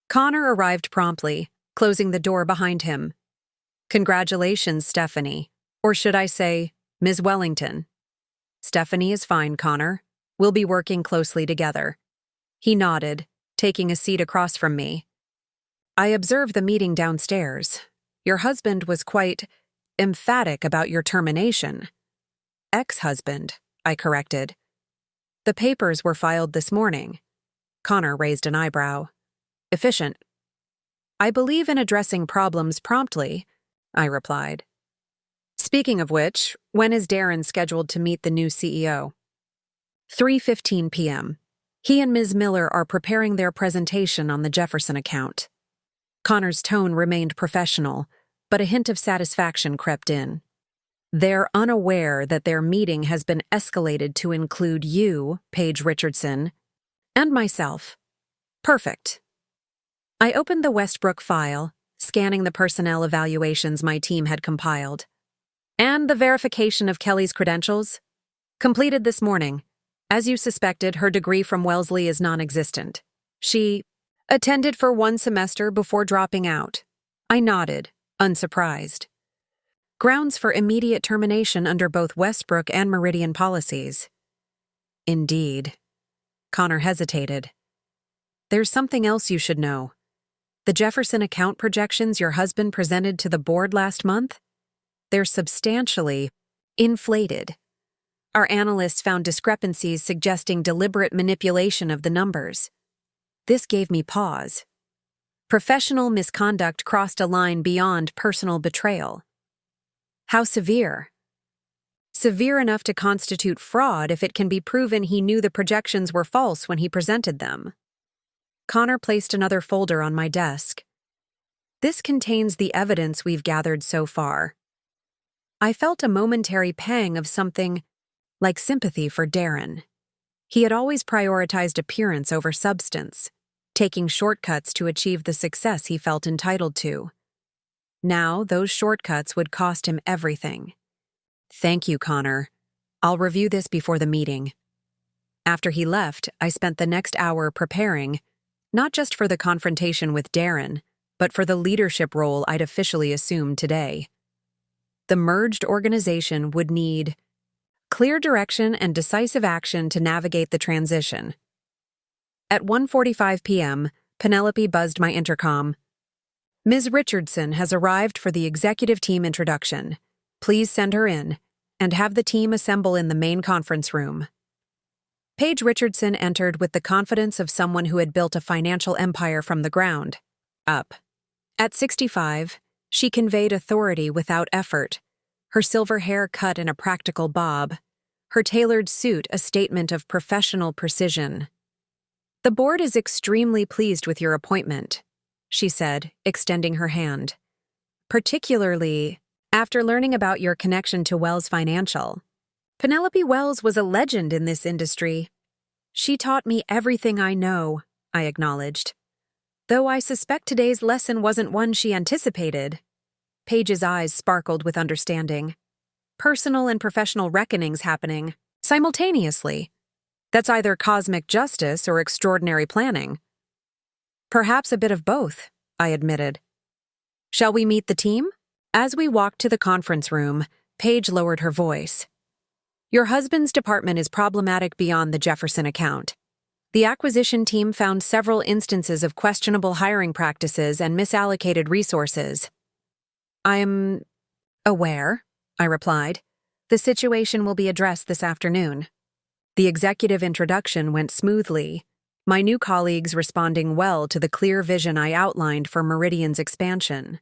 Connor arrived promptly, closing the door behind him. "Congratulations, Stephanie. Or should I say, Ms. Wellington?" "Stephanie is fine, Connor. We'll be working closely together." He nodded, taking a seat across from me. "I observed the meeting downstairs. Your husband was quite emphatic about your termination." "Ex-husband," I corrected. "The papers were filed this morning." Connor raised an eyebrow. "Efficient." "I believe in addressing problems promptly," I replied. "Speaking of which, when is Darren scheduled to meet the new CEO?" 3:15 p.m. He and Ms. Miller are preparing their presentation on the Jefferson account. Connor's tone remained professional, but a hint of satisfaction crept in. "They're unaware that their meeting has been escalated to include you, Paige Richardson, and myself." Perfect. I opened the Westbrook file, scanning the personnel evaluations my team had compiled. "And the verification of Kelly's credentials? Completed this morning. As you suspected, her degree from Wellesley is non-existent. She attended for 1 semester before dropping out." I nodded, unsurprised. "Grounds for immediate termination under both Westbrook and Meridian policies." "Indeed." Connor hesitated. "There's something else you should know. The Jefferson account projections your husband presented to the board last month? They're substantially inflated. Our analysts found discrepancies suggesting deliberate manipulation of the numbers." This gave me pause. Professional misconduct crossed a line beyond personal betrayal. "How severe?" "Severe enough to constitute fraud if it can be proven he knew the projections were false when he presented them." Connor placed another folder on my desk. "This contains the evidence we've gathered so far." I felt a momentary pang of something like sympathy for Darren. He had always prioritized appearance over substance, taking shortcuts to achieve the success he felt entitled to. Now, those shortcuts would cost him everything. "Thank you, Connor. I'll review this before the meeting." After he left, I spent the next hour preparing, not just for the confrontation with Darren, but for the leadership role I'd officially assumed today. The merged organization would need clear direction and decisive action to navigate the transition. At 1:45 p.m., Penelope buzzed my intercom. "Ms. Richardson has arrived for the executive team introduction. Please send her in, and have the team assemble in the main conference room." Paige Richardson entered with the confidence of someone who had built a financial empire from the ground up. At 65, she conveyed authority without effort, her silver hair cut in a practical bob, her tailored suit a statement of professional precision. "The board is extremely pleased with your appointment," she said, extending her hand. "Particularly after learning about your connection to Wells Financial. Penelope Wells was a legend in this industry. She taught me everything I know," I acknowledged. "Though I suspect today's lesson wasn't one she anticipated." Paige's eyes sparkled with understanding. "Personal and professional reckonings happening simultaneously. That's either cosmic justice or extraordinary planning." "Perhaps a bit of both," I admitted. "Shall we meet the team?" As we walked to the conference room, Paige lowered her voice. "Your husband's department is problematic beyond the Jefferson account. The acquisition team found several instances of questionable hiring practices and misallocated resources." "I'm aware," I replied. "The situation will be addressed this afternoon." The executive introduction went smoothly, my new colleagues responding well to the clear vision I outlined for Meridian's expansion.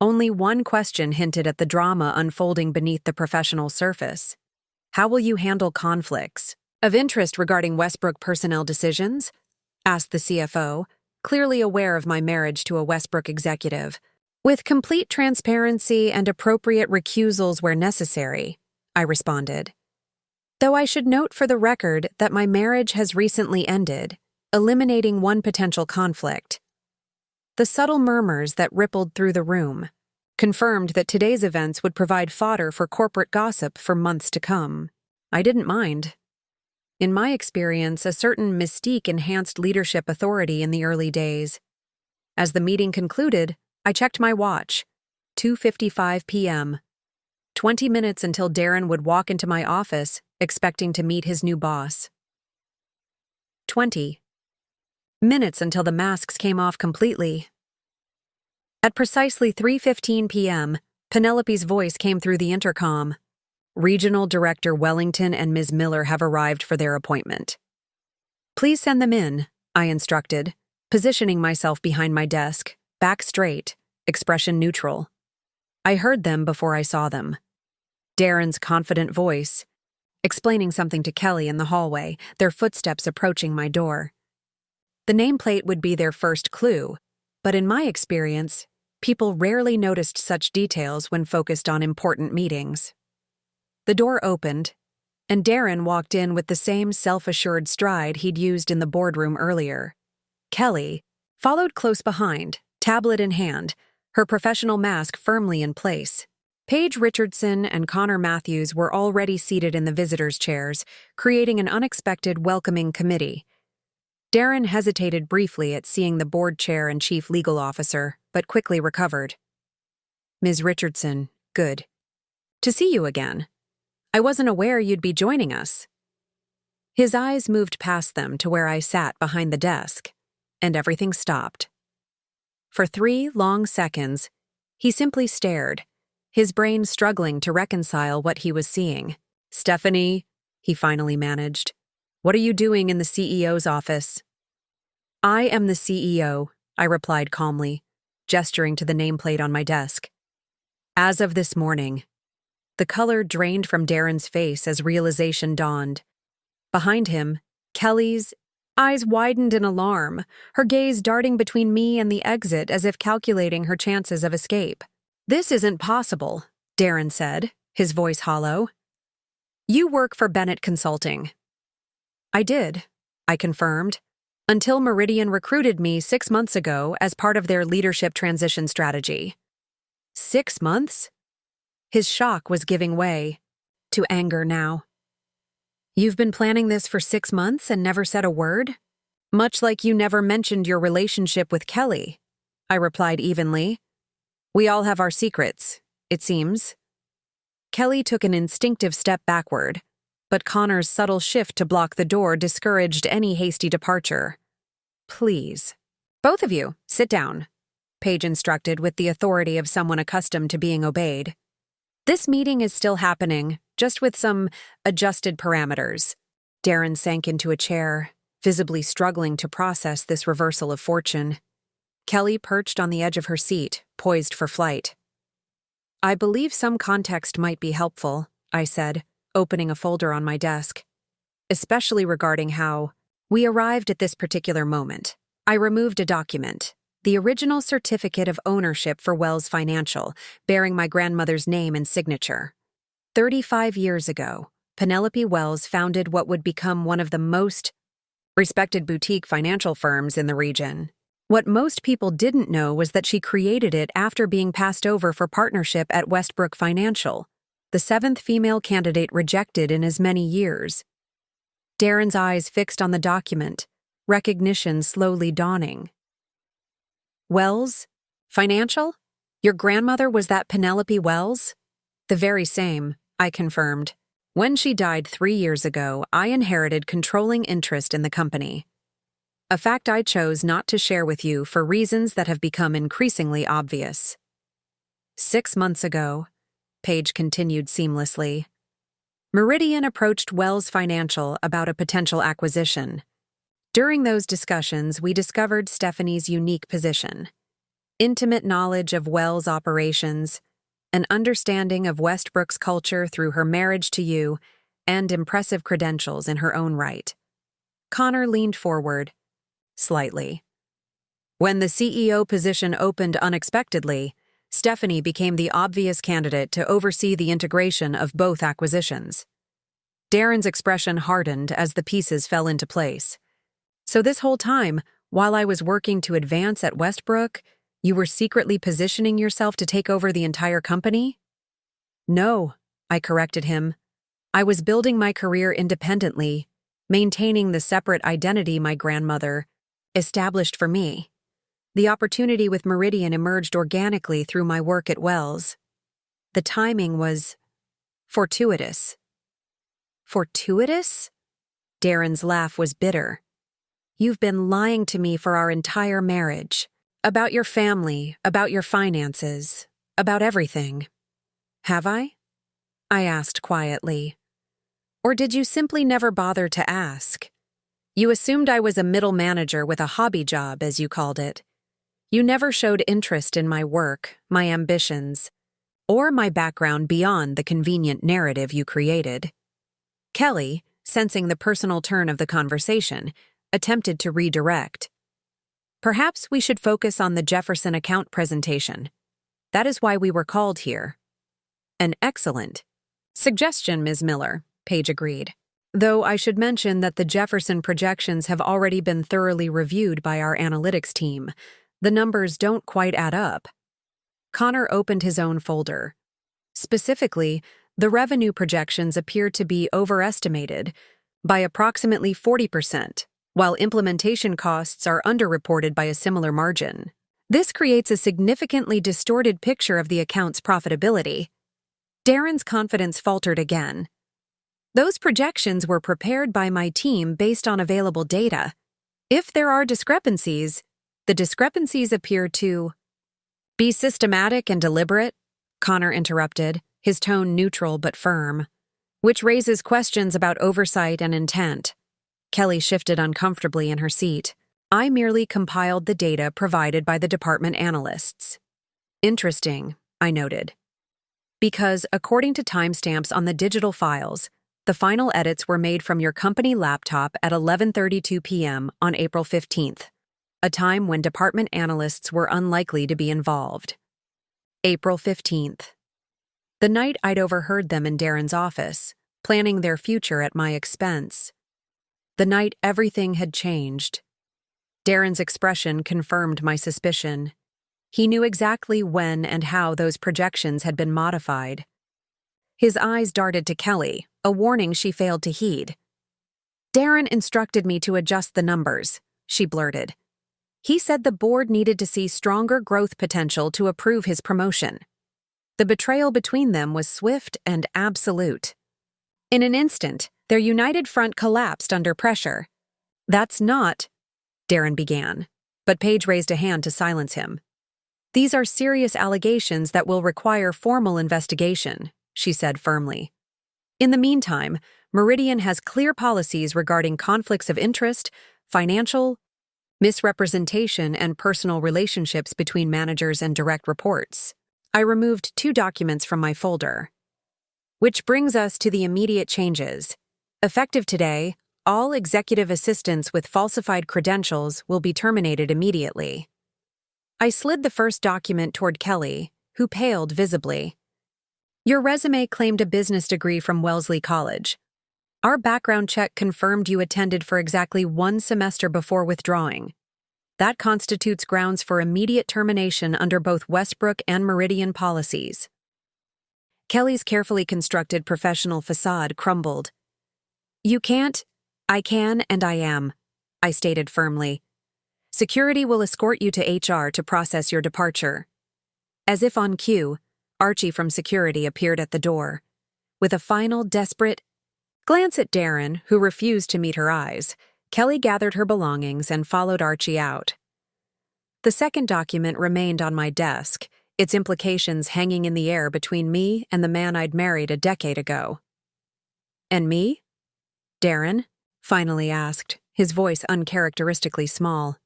Only one question hinted at the drama unfolding beneath the professional surface. "How will you handle conflicts of interest regarding Westbrook personnel decisions?" asked the CFO, clearly aware of my marriage to a Westbrook executive. "With complete transparency and appropriate recusals where necessary," I responded. Though I should note for the record that my marriage has recently ended, eliminating one potential conflict. The subtle murmurs that rippled through the room confirmed that today's events would provide fodder for corporate gossip for months to come. I didn't mind. In my experience, a certain mystique enhanced leadership authority in the early days. As the meeting concluded, I checked my watch. 2:55 p.m. 20 minutes until Darren would walk into my office, expecting to meet his new boss. 20 minutes until the masks came off completely. At precisely 3:15 p.m., Penelope's voice came through the intercom. "Regional Director Wellington and Ms. Miller have arrived for their appointment." "Please send them in," I instructed, positioning myself behind my desk, back straight, expression neutral. I heard them before I saw them. Darren's confident voice, explaining something to Kelly in the hallway, their footsteps approaching my door. The nameplate would be their first clue, but in my experience, people rarely noticed such details when focused on important meetings. The door opened, and Darren walked in with the same self-assured stride he'd used in the boardroom earlier. Kelly followed close behind, tablet in hand, her professional mask firmly in place. Paige Richardson and Connor Matthews were already seated in the visitors' chairs, creating an unexpected welcoming committee. Darren hesitated briefly at seeing the board chair and chief legal officer, but quickly recovered. "Ms. Richardson, good to see you again. I wasn't aware you'd be joining us." His eyes moved past them to where I sat behind the desk, and everything stopped. For 3 long seconds, he simply stared, his brain struggling to reconcile what he was seeing. "Stephanie," he finally managed, "what are you doing in the CEO's office?" "I am the CEO," I replied calmly, gesturing to the nameplate on my desk. "As of this morning." The color drained from Darren's face as realization dawned. Behind him, Kelly's eyes widened in alarm, her gaze darting between me and the exit as if calculating her chances of escape. "This isn't possible," Darren said, his voice hollow. You work for Bennett Consulting. I did, I confirmed, until Meridian recruited me 6 months ago as part of their leadership transition strategy. 6 months? His shock was giving way to anger now. You've been planning this for 6 months and never said a word? Much like you never mentioned your relationship with Kelly, I replied evenly. We all have our secrets, it seems. Kelly took an instinctive step backward, but Connor's subtle shift to block the door discouraged any hasty departure. Please. Both of you, sit down, Paige instructed with the authority of someone accustomed to being obeyed. This meeting is still happening, just with some adjusted parameters. Darren sank into a chair, visibly struggling to process this reversal of fortune. Kelly perched on the edge of her seat, poised for flight. I believe some context might be helpful, I said, opening a folder on my desk. Especially regarding how we arrived at this particular moment. I removed a document, the original certificate of ownership for Wells Financial, bearing my grandmother's name and signature. 35 years ago, Penelope Wells founded what would become one of the most respected boutique financial firms in the region. What most people didn't know was that she created it after being passed over for partnership at Westbrook Financial, the 7th female candidate rejected in as many years. Darren's eyes fixed on the document, recognition slowly dawning. Wells? Financial? Your grandmother was that Penelope Wells? The very same, I confirmed. When she died 3 years ago, I inherited controlling interest in the company. A fact I chose not to share with you for reasons that have become increasingly obvious. 6 months ago, Paige continued seamlessly, Meridian approached Wells Financial about a potential acquisition. During those discussions, we discovered Stephanie's unique position. Intimate knowledge of Wells' operations, an understanding of Westbrook's culture through her marriage to you, and impressive credentials in her own right. Connor leaned forward, slightly. When the CEO position opened unexpectedly, Stephanie became the obvious candidate to oversee the integration of both acquisitions. Darren's expression hardened as the pieces fell into place. So this whole time, while I was working to advance at Westbrook, you were secretly positioning yourself to take over the entire company? No, I corrected him. I was building my career independently, maintaining the separate identity my grandmother established for me. The opportunity with Meridian emerged organically through my work at Wells. The timing was fortuitous. Fortuitous? Darren's laugh was bitter. You've been lying to me for our entire marriage. About your family, about your finances, about everything. Have I? I asked quietly. Or did you simply never bother to ask? You assumed I was a middle manager with a hobby job, as you called it. You never showed interest in my work, my ambitions, or my background beyond the convenient narrative you created. Kelly, sensing the personal turn of the conversation, attempted to redirect. Perhaps we should focus on the Jefferson account presentation. That is why we were called here. An excellent suggestion, Ms. Miller, Paige agreed. Though I should mention that the Jefferson projections have already been thoroughly reviewed by our analytics team. The numbers don't quite add up. Connor opened his own folder. Specifically, the revenue projections appear to be overestimated by approximately 40%, while implementation costs are underreported by a similar margin. This creates a significantly distorted picture of the account's profitability. Darren's confidence faltered again. Those projections were prepared by my team based on available data. If there are discrepancies, the discrepancies appear to be systematic and deliberate, Connor interrupted, his tone neutral but firm, which raises questions about oversight and intent. Kelly shifted uncomfortably in her seat. I merely compiled the data provided by the department analysts. Interesting, I noted. Because, according to timestamps on the digital files, the final edits were made from your company laptop at 11:32 p.m. on April 15th, a time when department analysts were unlikely to be involved. April 15th. The night I'd overheard them in Darren's office, planning their future at my expense. The night everything had changed. Darren's expression confirmed my suspicion. He knew exactly when and how those projections had been modified. His eyes darted to Kelly, a warning she failed to heed. "Darren instructed me to adjust the numbers," she blurted. "He said the board needed to see stronger growth potential to approve his promotion." The betrayal between them was swift and absolute. In an instant, their united front collapsed under pressure. "That's not," Darren began, but Paige raised a hand to silence him. "These are serious allegations that will require formal investigation," she said firmly. "In the meantime, Meridian has clear policies regarding conflicts of interest, financial misrepresentation, and personal relationships between managers and direct reports." I removed 2 documents from my folder. "Which brings us to the immediate changes. Effective today, all executive assistants with falsified credentials will be terminated immediately." I slid the first document toward Kelly, who paled visibly. "Your resume claimed a business degree from Wellesley College. Our background check confirmed you attended for exactly 1 semester before withdrawing. That constitutes grounds for immediate termination under both Westbrook and Meridian policies." Kelly's carefully constructed professional facade crumbled. "You can't." "I can and I am," I stated firmly. "Security will escort you to HR to process your departure." As if on cue, Archie from security appeared at the door. With a final desperate glance at Darren, who refused to meet her eyes, Kelly gathered her belongings and followed Archie out. The second document remained on my desk, its implications hanging in the air between me and the man I'd married a decade ago. "And me?" Darren finally asked, his voice uncharacteristically small.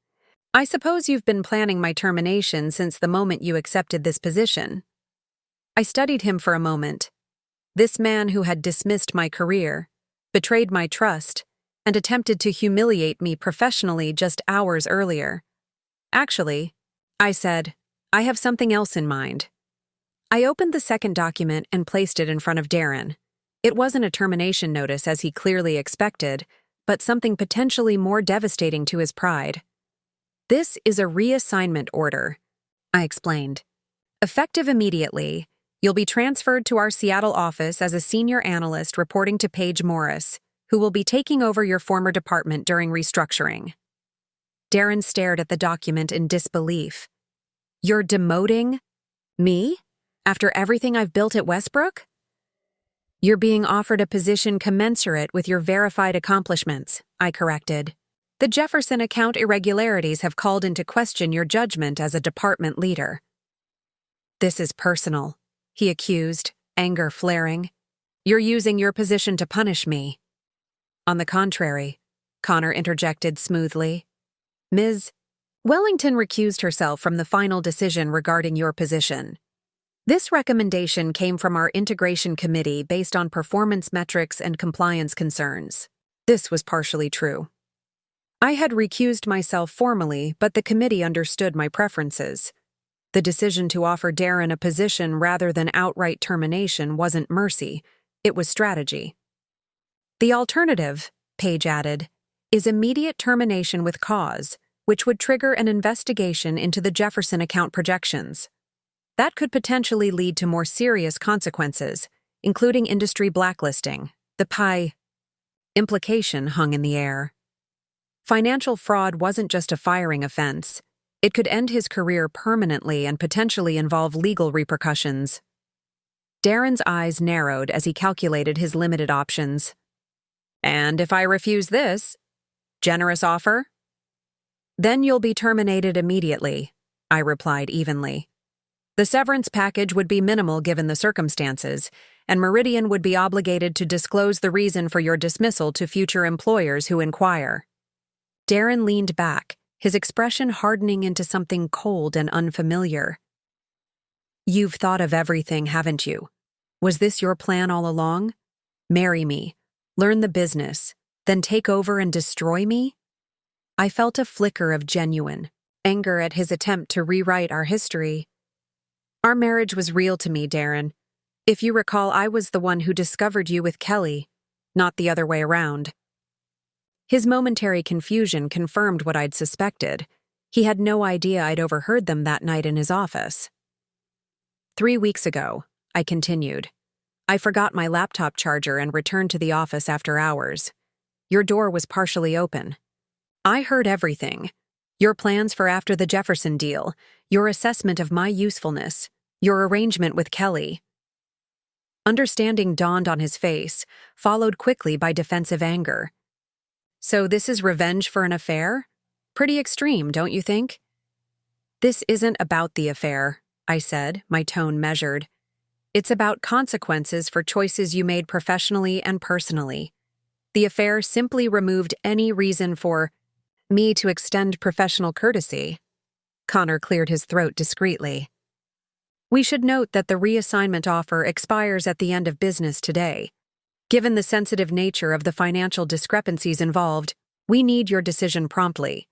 "I suppose you've been planning my termination since the moment you accepted this position." I studied him for a moment. This man who had dismissed my career, betrayed my trust, and attempted to humiliate me professionally just hours earlier. "Actually," I said, "I have something else in mind." I opened the second document and placed it in front of Darren. It wasn't a termination notice as he clearly expected, but something potentially more devastating to his pride. "This is a reassignment order," I explained. "Effective immediately, you'll be transferred to our Seattle office as a senior analyst reporting to Paige Morris, who will be taking over your former department during restructuring." Darren stared at the document in disbelief. "You're demoting me? After everything I've built at Westbrook?" "You're being offered a position commensurate with your verified accomplishments," I corrected. "The Jefferson account irregularities have called into question your judgment as a department leader." "This is personal," he accused, anger flaring. "You're using your position to punish me." "On the contrary," Connor interjected smoothly. "Ms. Wellington recused herself from the final decision regarding your position. This recommendation came from our integration committee based on performance metrics and compliance concerns." This was partially true. I had recused myself formally, but the committee understood my preferences. The decision to offer Darren a position rather than outright termination wasn't mercy, it was strategy. "The alternative," Paige added, "is immediate termination with cause, which would trigger an investigation into the Jefferson account projections. That could potentially lead to more serious consequences, including industry blacklisting." The pie implication hung in the air. Financial fraud wasn't just a firing offense. It could end his career permanently and potentially involve legal repercussions. Darren's eyes narrowed as he calculated his limited options. "And if I refuse this generous offer?" "Then you'll be terminated immediately," I replied evenly. "The severance package would be minimal given the circumstances, and Meridian would be obligated to disclose the reason for your dismissal to future employers who inquire." Darren leaned back, his expression hardening into something cold and unfamiliar. "You've thought of everything, haven't you? Was this your plan all along? Marry me, learn the business, then take over and destroy me?" I felt a flicker of genuine anger at his attempt to rewrite our history. "Our marriage was real to me, Darren. If you recall, I was the one who discovered you with Kelly, not the other way around. His momentary confusion confirmed what I'd suspected. He had no idea I'd overheard them that night in his office. 3 weeks ago, I continued, I forgot my laptop charger and returned to the office after hours. Your door was partially open. I heard everything. Your plans for after the Jefferson deal, your assessment of my usefulness, your arrangement with Kelly. Understanding dawned on his face, followed quickly by defensive anger. So this is revenge for an affair? Pretty extreme, don't you think? This isn't about the affair, I said, my tone measured. It's about consequences for choices you made professionally and personally. The affair simply removed any reason for me to extend professional courtesy. Connor cleared his throat discreetly. We should note that the reassignment offer expires at the end of business today. Given the sensitive nature of the financial discrepancies involved, we need your decision promptly.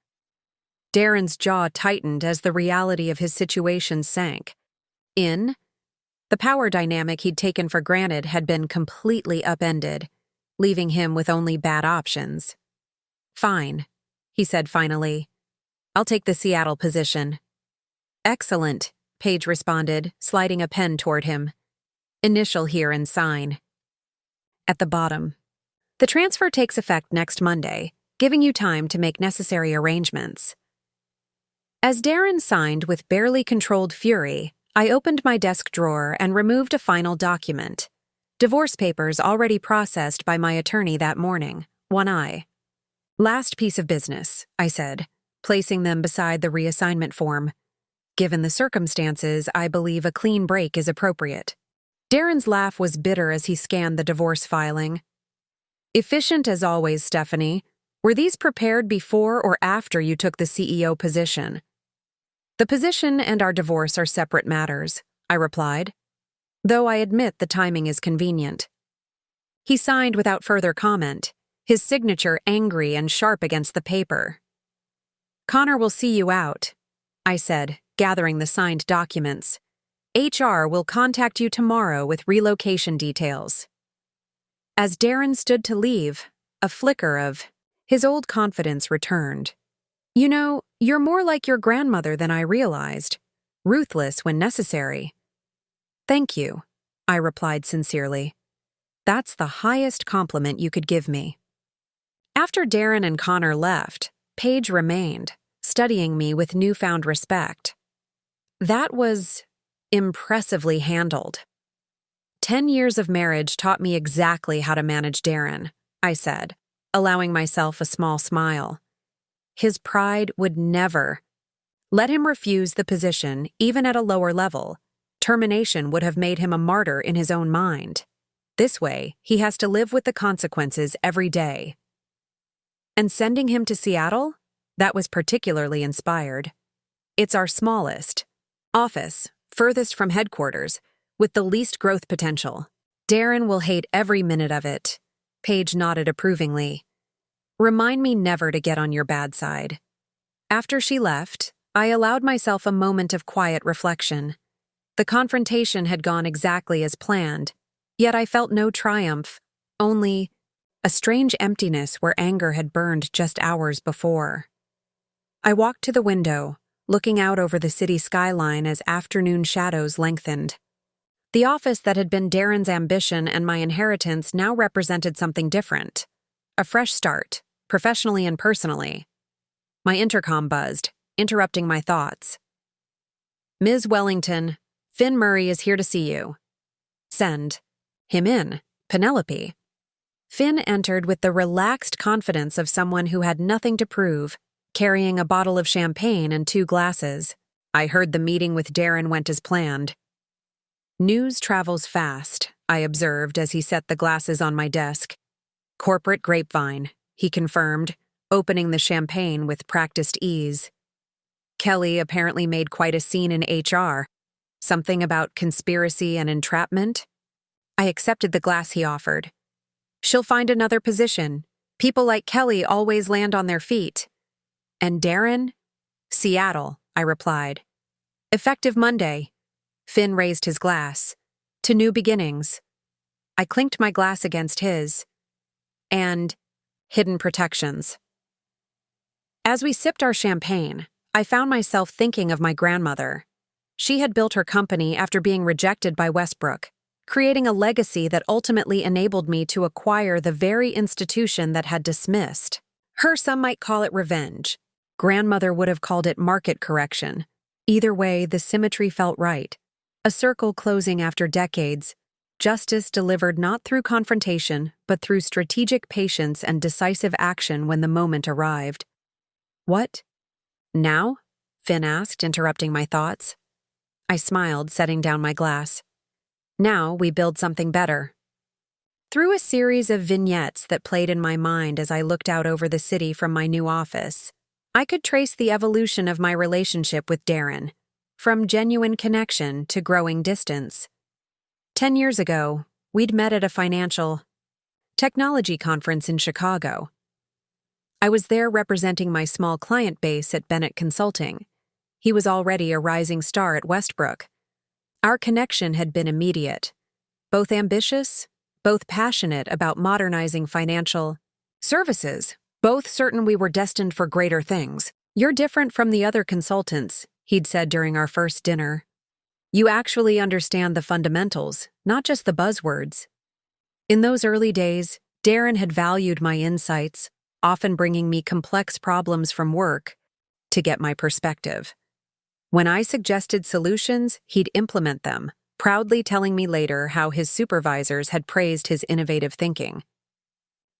Darren's jaw tightened as the reality of his situation sank. The power dynamic he'd taken for granted had been completely upended, leaving him with only bad options. Fine, he said finally. I'll take the Seattle position. Excellent, Paige responded, sliding a pen toward him. Initial here and sign. At the bottom. The transfer takes effect next Monday, giving you time to make necessary arrangements. As Darren signed with barely controlled fury, I opened my desk drawer and removed a final document. Divorce papers already processed by my attorney that morning, 1I. Last piece of business, I said, placing them beside the reassignment form. Given the circumstances, I believe a clean break is appropriate. Darren's laugh was bitter as he scanned the divorce filing. Efficient as always, Stephanie. Were these prepared before or after you took the CEO position? The position and our divorce are separate matters, I replied, though I admit the timing is convenient. He signed without further comment, his signature angry and sharp against the paper. Connor will see you out, I said, gathering the signed documents. HR will contact you tomorrow with relocation details. As Darren stood to leave, a flicker of his old confidence returned. You know, you're more like your grandmother than I realized, ruthless when necessary. Thank you, I replied sincerely. That's the highest compliment you could give me. After Darren and Connor left, Paige remained, studying me with newfound respect. That was impressively handled. 10 years of marriage taught me exactly how to manage Darren, I said, allowing myself a small smile. His pride would never let him refuse the position, even at a lower level. Termination would have made him a martyr in his own mind. This way, he has to live with the consequences every day. And sending him to Seattle? That was particularly inspired. It's our smallest office, furthest from headquarters, with the least growth potential. Darren will hate every minute of it. Paige nodded approvingly. Remind me never to get on your bad side. After she left, I allowed myself a moment of quiet reflection. The confrontation had gone exactly as planned, yet I felt no triumph, only a strange emptiness where anger had burned just hours before. I walked to the window, looking out over the city skyline as afternoon shadows lengthened. The office that had been Darren's ambition and my inheritance now represented something different. A fresh start, professionally and personally. My intercom buzzed, interrupting my thoughts. Ms. Wellington, Finn Murray is here to see you. Send him in, Penelope. Finn entered with the relaxed confidence of someone who had nothing to prove, carrying a bottle of champagne and 2 glasses. I heard the meeting with Darren went as planned. News travels fast, I observed as he set the glasses on my desk. Corporate grapevine, he confirmed, opening the champagne with practiced ease. Kelly apparently made quite a scene in HR. Something about conspiracy and entrapment? I accepted the glass he offered. She'll find another position. People like Kelly always land on their feet. And Darren? Seattle, I replied. Effective Monday. Finn raised his glass. to new beginnings. I clinked my glass against his, and hidden protections. As we sipped our champagne, I found myself thinking of my grandmother. She had built her company after being rejected by Westbrook, creating a legacy that ultimately enabled me to acquire the very institution that had dismissed her. Some might call it revenge. Grandmother would have called it market correction. Either way, the symmetry felt right. A circle closing after decades, justice delivered not through confrontation, but through strategic patience and decisive action when the moment arrived. What? Now? Finn asked, interrupting my thoughts. I smiled, setting down my glass. Now we build something better. Through a series of vignettes that played in my mind as I looked out over the city from my new office, I could trace the evolution of my relationship with Darren, from genuine connection to growing distance. 10 years ago, we'd met at a financial technology conference in Chicago. I was there representing my small client base at Bennett Consulting. He was already a rising star at Westbrook. Our connection had been immediate. Both ambitious, both passionate about modernizing financial services, both certain we were destined for greater things. "You're different from the other consultants," he'd said during our first dinner. "You actually understand the fundamentals, not just the buzzwords." In those early days, Darren had valued my insights, often bringing me complex problems from work to get my perspective. When I suggested solutions, he'd implement them, proudly telling me later how his supervisors had praised his innovative thinking.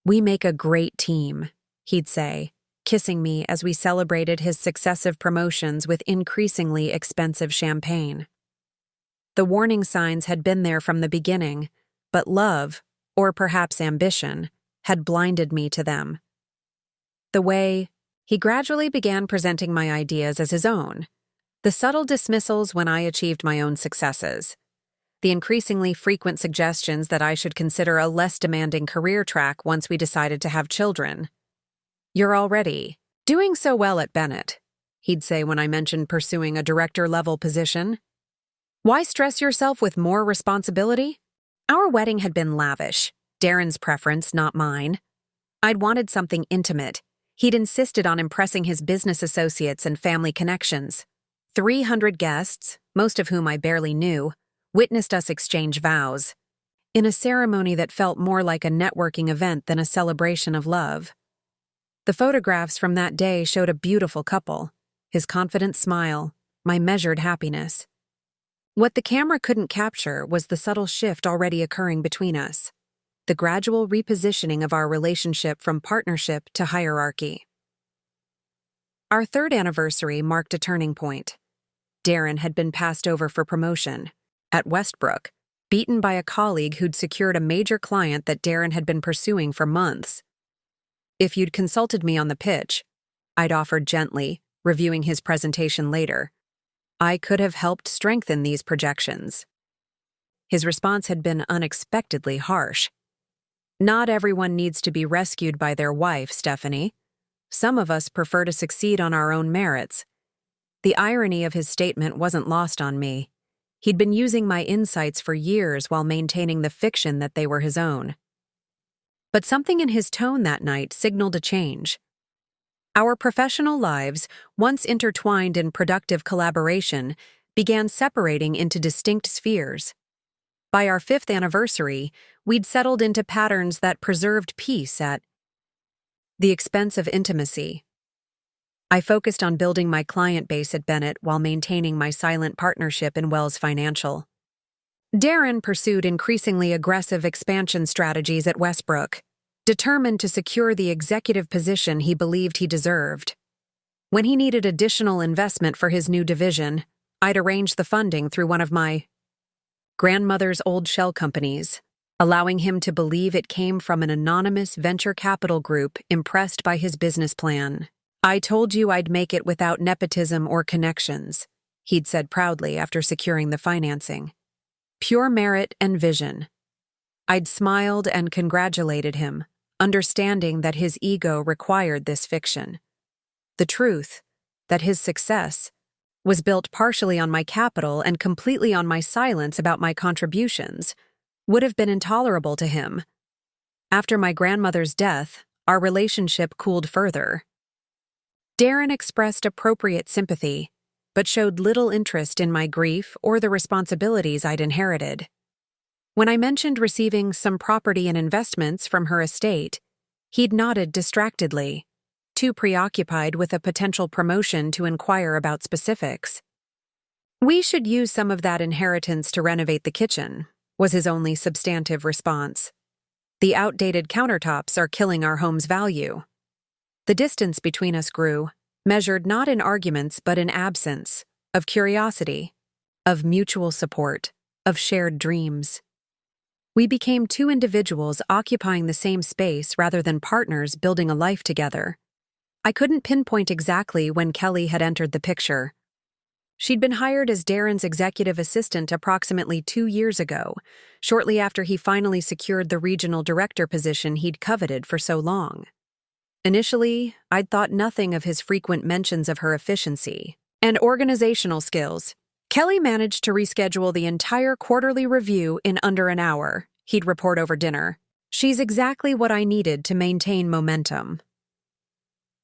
"We make a great team," he'd say, kissing me as we celebrated his successive promotions with increasingly expensive champagne. The warning signs had been there from the beginning, but love, or perhaps ambition, had blinded me to them. The way he gradually began presenting my ideas as his own, the subtle dismissals when I achieved my own successes, the increasingly frequent suggestions that I should consider a less demanding career track once we decided to have children. "You're already doing so well at Bennett," he'd say when I mentioned pursuing a director-level position. "Why stress yourself with more responsibility?" Our wedding had been lavish, Darren's preference, not mine. I'd wanted something intimate. He'd insisted on impressing his business associates and family connections. 300 guests, most of whom I barely knew, witnessed us exchange vows, in a ceremony that felt more like a networking event than a celebration of love. The photographs from that day showed a beautiful couple, his confident smile, my measured happiness. What the camera couldn't capture was the subtle shift already occurring between us, the gradual repositioning of our relationship from partnership to hierarchy. Our third anniversary marked a turning point. Darren had been passed over for promotion. At Westbrook, beaten by a colleague who'd secured a major client that Darren had been pursuing for months. "If you'd consulted me on the pitch," I'd offered gently, reviewing his presentation later, "I could have helped strengthen these projections." His response had been unexpectedly harsh. "Not everyone needs to be rescued by their wife, Stephanie. Some of us prefer to succeed on our own merits." The irony of his statement wasn't lost on me. He'd been using my insights for years while maintaining the fiction that they were his own. But something in his tone that night signaled a change. Our professional lives, once intertwined in productive collaboration, began separating into distinct spheres. By our 5th anniversary, we'd settled into patterns that preserved peace at the expense of intimacy. I focused on building my client base at Bennett while maintaining my silent partnership in Wells Financial. Darren pursued increasingly aggressive expansion strategies at Westbrook, determined to secure the executive position he believed he deserved. When he needed additional investment for his new division, I'd arranged the funding through one of my grandmother's old shell companies, allowing him to believe it came from an anonymous venture capital group impressed by his business plan. "I told you I'd make it without nepotism or connections," he'd said proudly after securing the financing. "Pure merit and vision." I'd smiled and congratulated him, understanding that his ego required this fiction. The truth, that his success, was built partially on my capital and completely on my silence about my contributions, would have been intolerable to him. After my grandmother's death, our relationship cooled further. Darren expressed appropriate sympathy, but showed little interest in my grief or the responsibilities I'd inherited. When I mentioned receiving some property and investments from her estate, he'd nodded distractedly, too preoccupied with a potential promotion to inquire about specifics. "We should use some of that inheritance to renovate the kitchen," was his only substantive response. "The outdated countertops are killing our home's value." The distance between us grew, measured not in arguments but in absence, of curiosity, of mutual support, of shared dreams. We became two individuals occupying the same space rather than partners building a life together. I couldn't pinpoint exactly when Kelly had entered the picture. She'd been hired as Darren's executive assistant approximately 2 years ago, shortly after he finally secured the regional director position he'd coveted for so long. Initially, I'd thought nothing of his frequent mentions of her efficiency and organizational skills. Kelly managed to reschedule the entire quarterly review in under an hour, he'd report over dinner. "She's exactly what I needed to maintain momentum."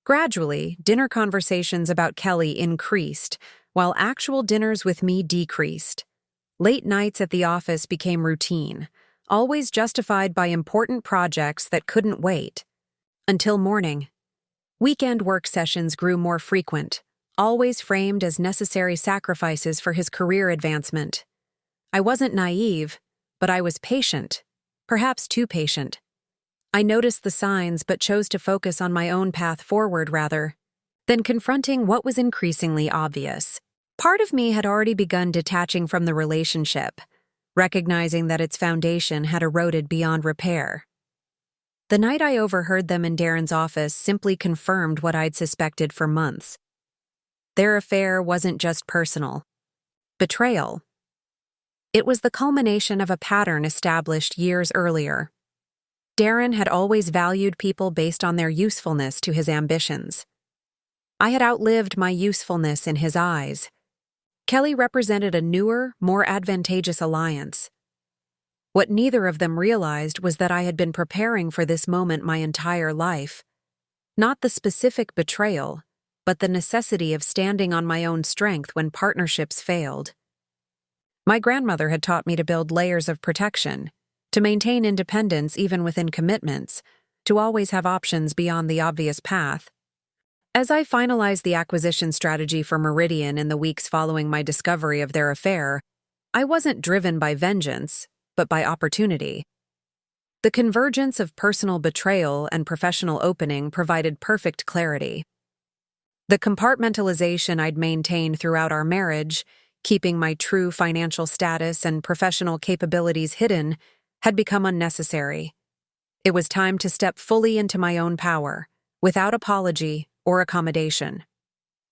Gradually, dinner conversations about Kelly increased, while actual dinners with me decreased. Late nights at the office became routine, always justified by important projects that couldn't wait. Until morning. Weekend work sessions grew more frequent, always framed as necessary sacrifices for his career advancement. I wasn't naive, but I was patient, perhaps too patient. I noticed the signs but chose to focus on my own path forward rather than confronting what was increasingly obvious. Part of me had already begun detaching from the relationship, recognizing that its foundation had eroded beyond repair. The night I overheard them in Darren's office simply confirmed what I'd suspected for months. Their affair wasn't just personal. Betrayal. It was the culmination of a pattern established years earlier. Darren had always valued people based on their usefulness to his ambitions. I had outlived my usefulness in his eyes. Kelly represented a newer, more advantageous alliance. What neither of them realized was that I had been preparing for this moment my entire life. Not the specific betrayal, but the necessity of standing on my own strength when partnerships failed. My grandmother had taught me to build layers of protection, to maintain independence even within commitments, to always have options beyond the obvious path. As I finalized the acquisition strategy for Meridian in the weeks following my discovery of their affair, I wasn't driven by vengeance, but by opportunity. The convergence of personal betrayal and professional opening provided perfect clarity. The compartmentalization I'd maintained throughout our marriage, keeping my true financial status and professional capabilities hidden, had become unnecessary. It was time to step fully into my own power, without apology or accommodation.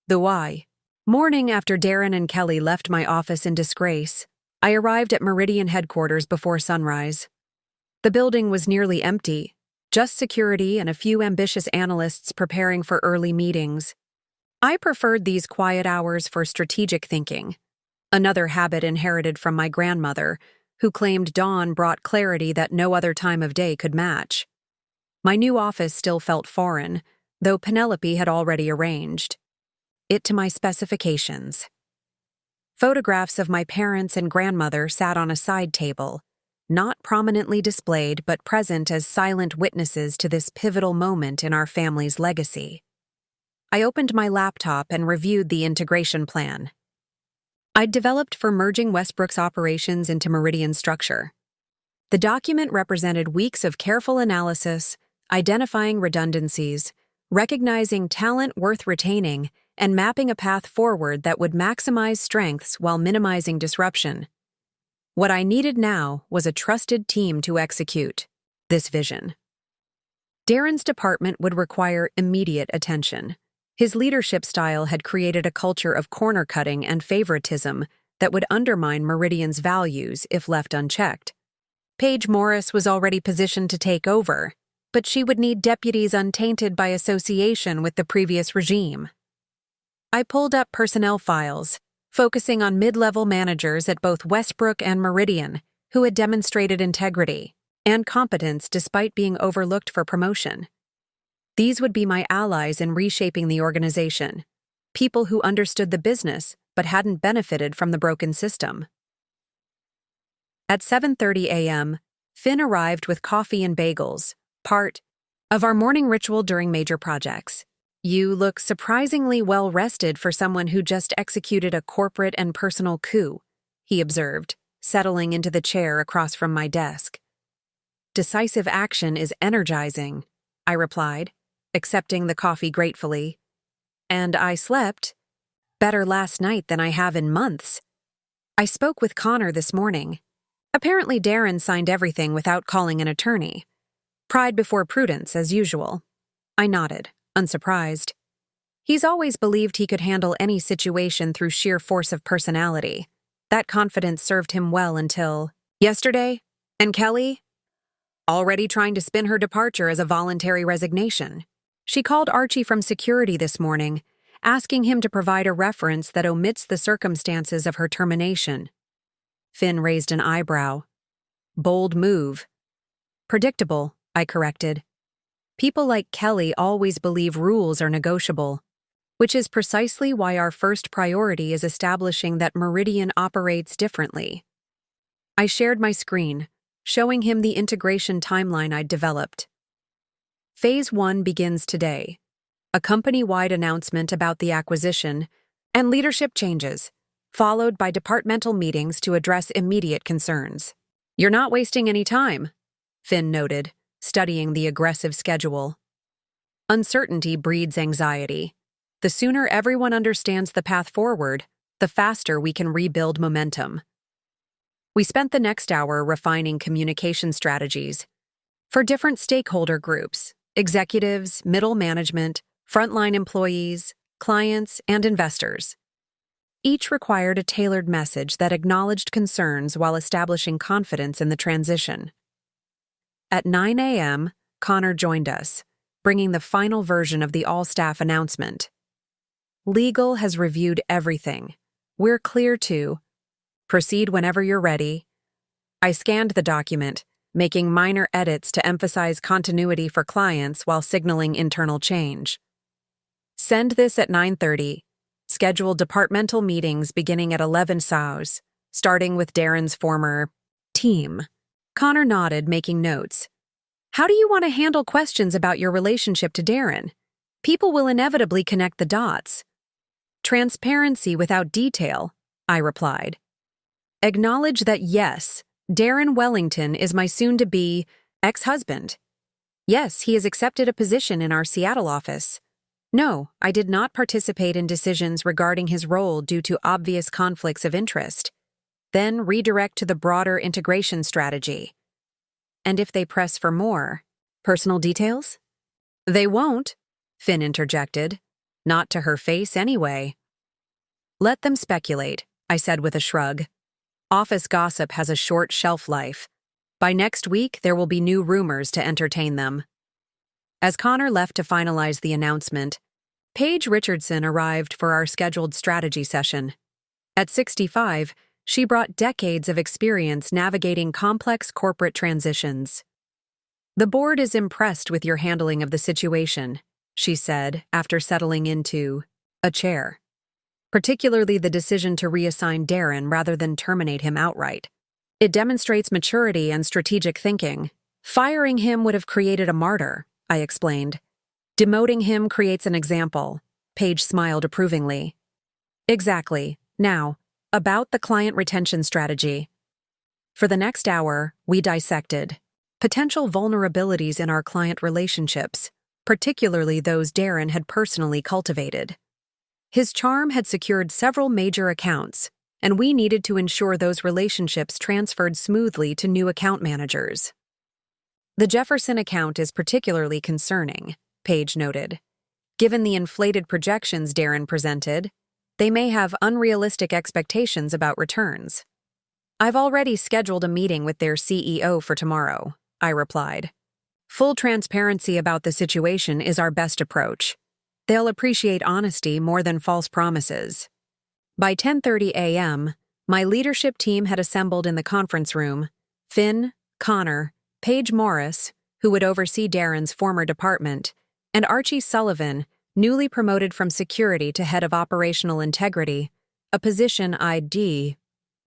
The why. Morning after Darren and Kelly left my office in disgrace, I arrived at Meridian headquarters before sunrise. The building was nearly empty, just security and a few ambitious analysts preparing for early meetings. I preferred these quiet hours for strategic thinking, another habit inherited from my grandmother, who claimed dawn brought clarity that no other time of day could match. My new office still felt foreign, though Penelope had already arranged it to my specifications. Photographs of my parents and grandmother sat on a side table, not prominently displayed but present as silent witnesses to this pivotal moment in our family's legacy. I opened my laptop and reviewed the integration plan I'd developed for merging Westbrook's operations into Meridian's structure. The document represented weeks of careful analysis, identifying redundancies, recognizing talent worth retaining, and mapping a path forward that would maximize strengths while minimizing disruption. What I needed now was a trusted team to execute this vision. Darren's department would require immediate attention. His leadership style had created a culture of corner-cutting and favoritism that would undermine Meridian's values if left unchecked. Paige Morris was already positioned to take over, but she would need deputies untainted by association with the previous regime. I pulled up personnel files, focusing on mid-level managers at both Westbrook and Meridian, who had demonstrated integrity and competence despite being overlooked for promotion. These would be my allies in reshaping the organization, people who understood the business but hadn't benefited from the broken system. At 7:30 a.m., Finn arrived with coffee and bagels, part of our morning ritual during major projects. You look surprisingly well-rested for someone who just executed a corporate and personal coup, he observed, settling into the chair across from my desk. Decisive action is energizing, I replied, accepting the coffee gratefully. And I slept better last night than I have in months. I spoke with Connor this morning. Apparently Darren signed everything without calling an attorney. Pride before prudence, as usual. I nodded, unsurprised. He's always believed he could handle any situation through sheer force of personality. That confidence served him well until yesterday, and Kelly? Already trying to spin her departure as a voluntary resignation. She called Archie from security this morning, asking him to provide a reference that omits the circumstances of her termination. Finn raised an eyebrow. Bold move. Predictable, I corrected. People like Kelly always believe rules are negotiable, which is precisely why our first priority is establishing that Meridian operates differently. I shared my screen, showing him the integration timeline I'd developed. Phase 1 begins today. A company-wide announcement about the acquisition and leadership changes, followed by departmental meetings to address immediate concerns. You're not wasting any time, Finn noted, studying the aggressive schedule. Uncertainty breeds anxiety. The sooner everyone understands the path forward, the faster we can rebuild momentum. We spent the next hour refining communication strategies for different stakeholder groups, executives, middle management, frontline employees, clients, and investors. Each required a tailored message that acknowledged concerns while establishing confidence in the transition. At 9 a.m., Connor joined us, bringing the final version of the all-staff announcement. Legal has reviewed everything. We're clear to proceed whenever you're ready. I scanned the document, making minor edits to emphasize continuity for clients while signaling internal change. Send this at 9:30. Schedule departmental meetings beginning at 11 SAUs, starting with Darren's former team. Connor nodded, making notes. How do you want to handle questions about your relationship to Darren? People will inevitably connect the dots. Transparency without detail, I replied. Acknowledge that yes, Darren Wellington is my soon-to-be ex-husband. Yes, he has accepted a position in our Seattle office. No, I did not participate in decisions regarding his role due to obvious conflicts of interest. Then redirect to the broader integration strategy. And if they press for more, personal details? They won't, Finn interjected. Not to her face anyway. Let them speculate, I said with a shrug. Office gossip has a short shelf life. By next week, there will be new rumors to entertain them. As Connor left to finalize the announcement, Paige Richardson arrived for our scheduled strategy session. At 65, she brought decades of experience navigating complex corporate transitions. The board is impressed with your handling of the situation, she said after settling into a chair. Particularly the decision to reassign Darren rather than terminate him outright. It demonstrates maturity and strategic thinking. Firing him would have created a martyr, I explained. Demoting him creates an example. Paige smiled approvingly. Exactly. Now, about the client retention strategy. For the next hour, we dissected potential vulnerabilities in our client relationships, particularly those Darren had personally cultivated. His charm had secured several major accounts, and we needed to ensure those relationships transferred smoothly to new account managers. The Jefferson account is particularly concerning, Paige noted. Given the inflated projections Darren presented, they may have unrealistic expectations about returns. I've already scheduled a meeting with their CEO for tomorrow, I replied. Full transparency about the situation is our best approach. They'll appreciate honesty more than false promises. By 10:30 a.m., my leadership team had assembled in the conference room. Finn, Connor, Paige Morris, who would oversee Darren's former department, and Archie Sullivan, newly promoted from security to head of operational integrity, a position I'd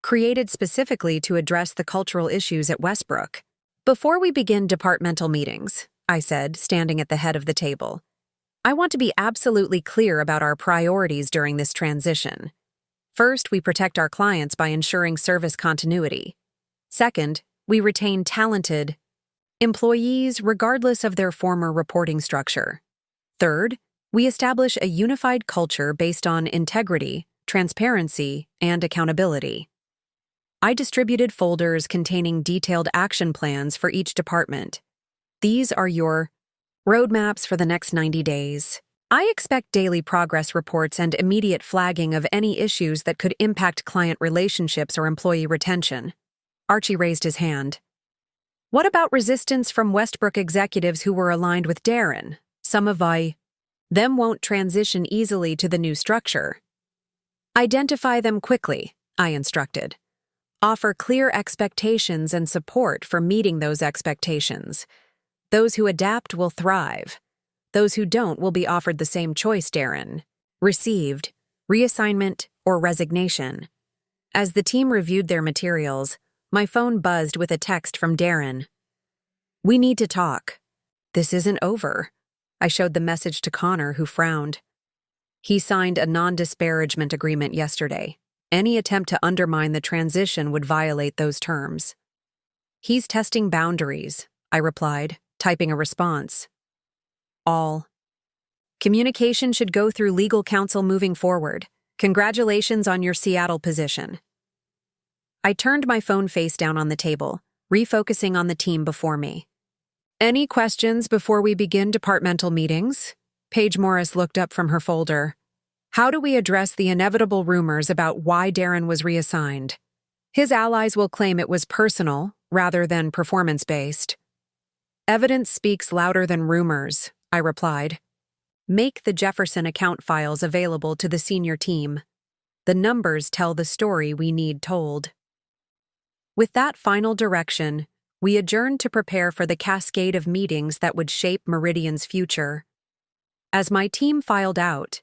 created specifically to address the cultural issues at Westbrook. Before we begin departmental meetings, I said, standing at the head of the table, I want to be absolutely clear about our priorities during this transition. First, we protect our clients by ensuring service continuity. Second, we retain talented employees regardless of their former reporting structure. Third, we establish a unified culture based on integrity, transparency, and accountability. I distributed folders containing detailed action plans for each department. These are your roadmaps for the next 90 days. I expect daily progress reports and immediate flagging of any issues that could impact client relationships or employee retention. Archie raised his hand. What about resistance from Westbrook executives who were aligned with Darren? Some of them won't transition easily to the new structure. Identify them quickly, I instructed. Offer clear expectations and support for meeting those expectations. Those who adapt will thrive. Those who don't will be offered the same choice, Darren. Received, reassignment, or resignation. As the team reviewed their materials, my phone buzzed with a text from Darren. We need to talk. This isn't over. I showed the message to Connor, who frowned. He signed a non-disparagement agreement yesterday. Any attempt to undermine the transition would violate those terms. He's testing boundaries, I replied, typing a response. All communication should go through legal counsel moving forward. Congratulations on your Seattle position. I turned my phone face down on the table, refocusing on the team before me. Any questions before we begin departmental meetings? Paige Morris looked up from her folder. How do we address the inevitable rumors about why Darren was reassigned? His allies will claim it was personal rather than performance-based. Evidence speaks louder than rumors, I replied. Make the Jefferson account files available to the senior team. The numbers tell the story we need told. With that final direction, we adjourned to prepare for the cascade of meetings that would shape Meridian's future. As my team filed out,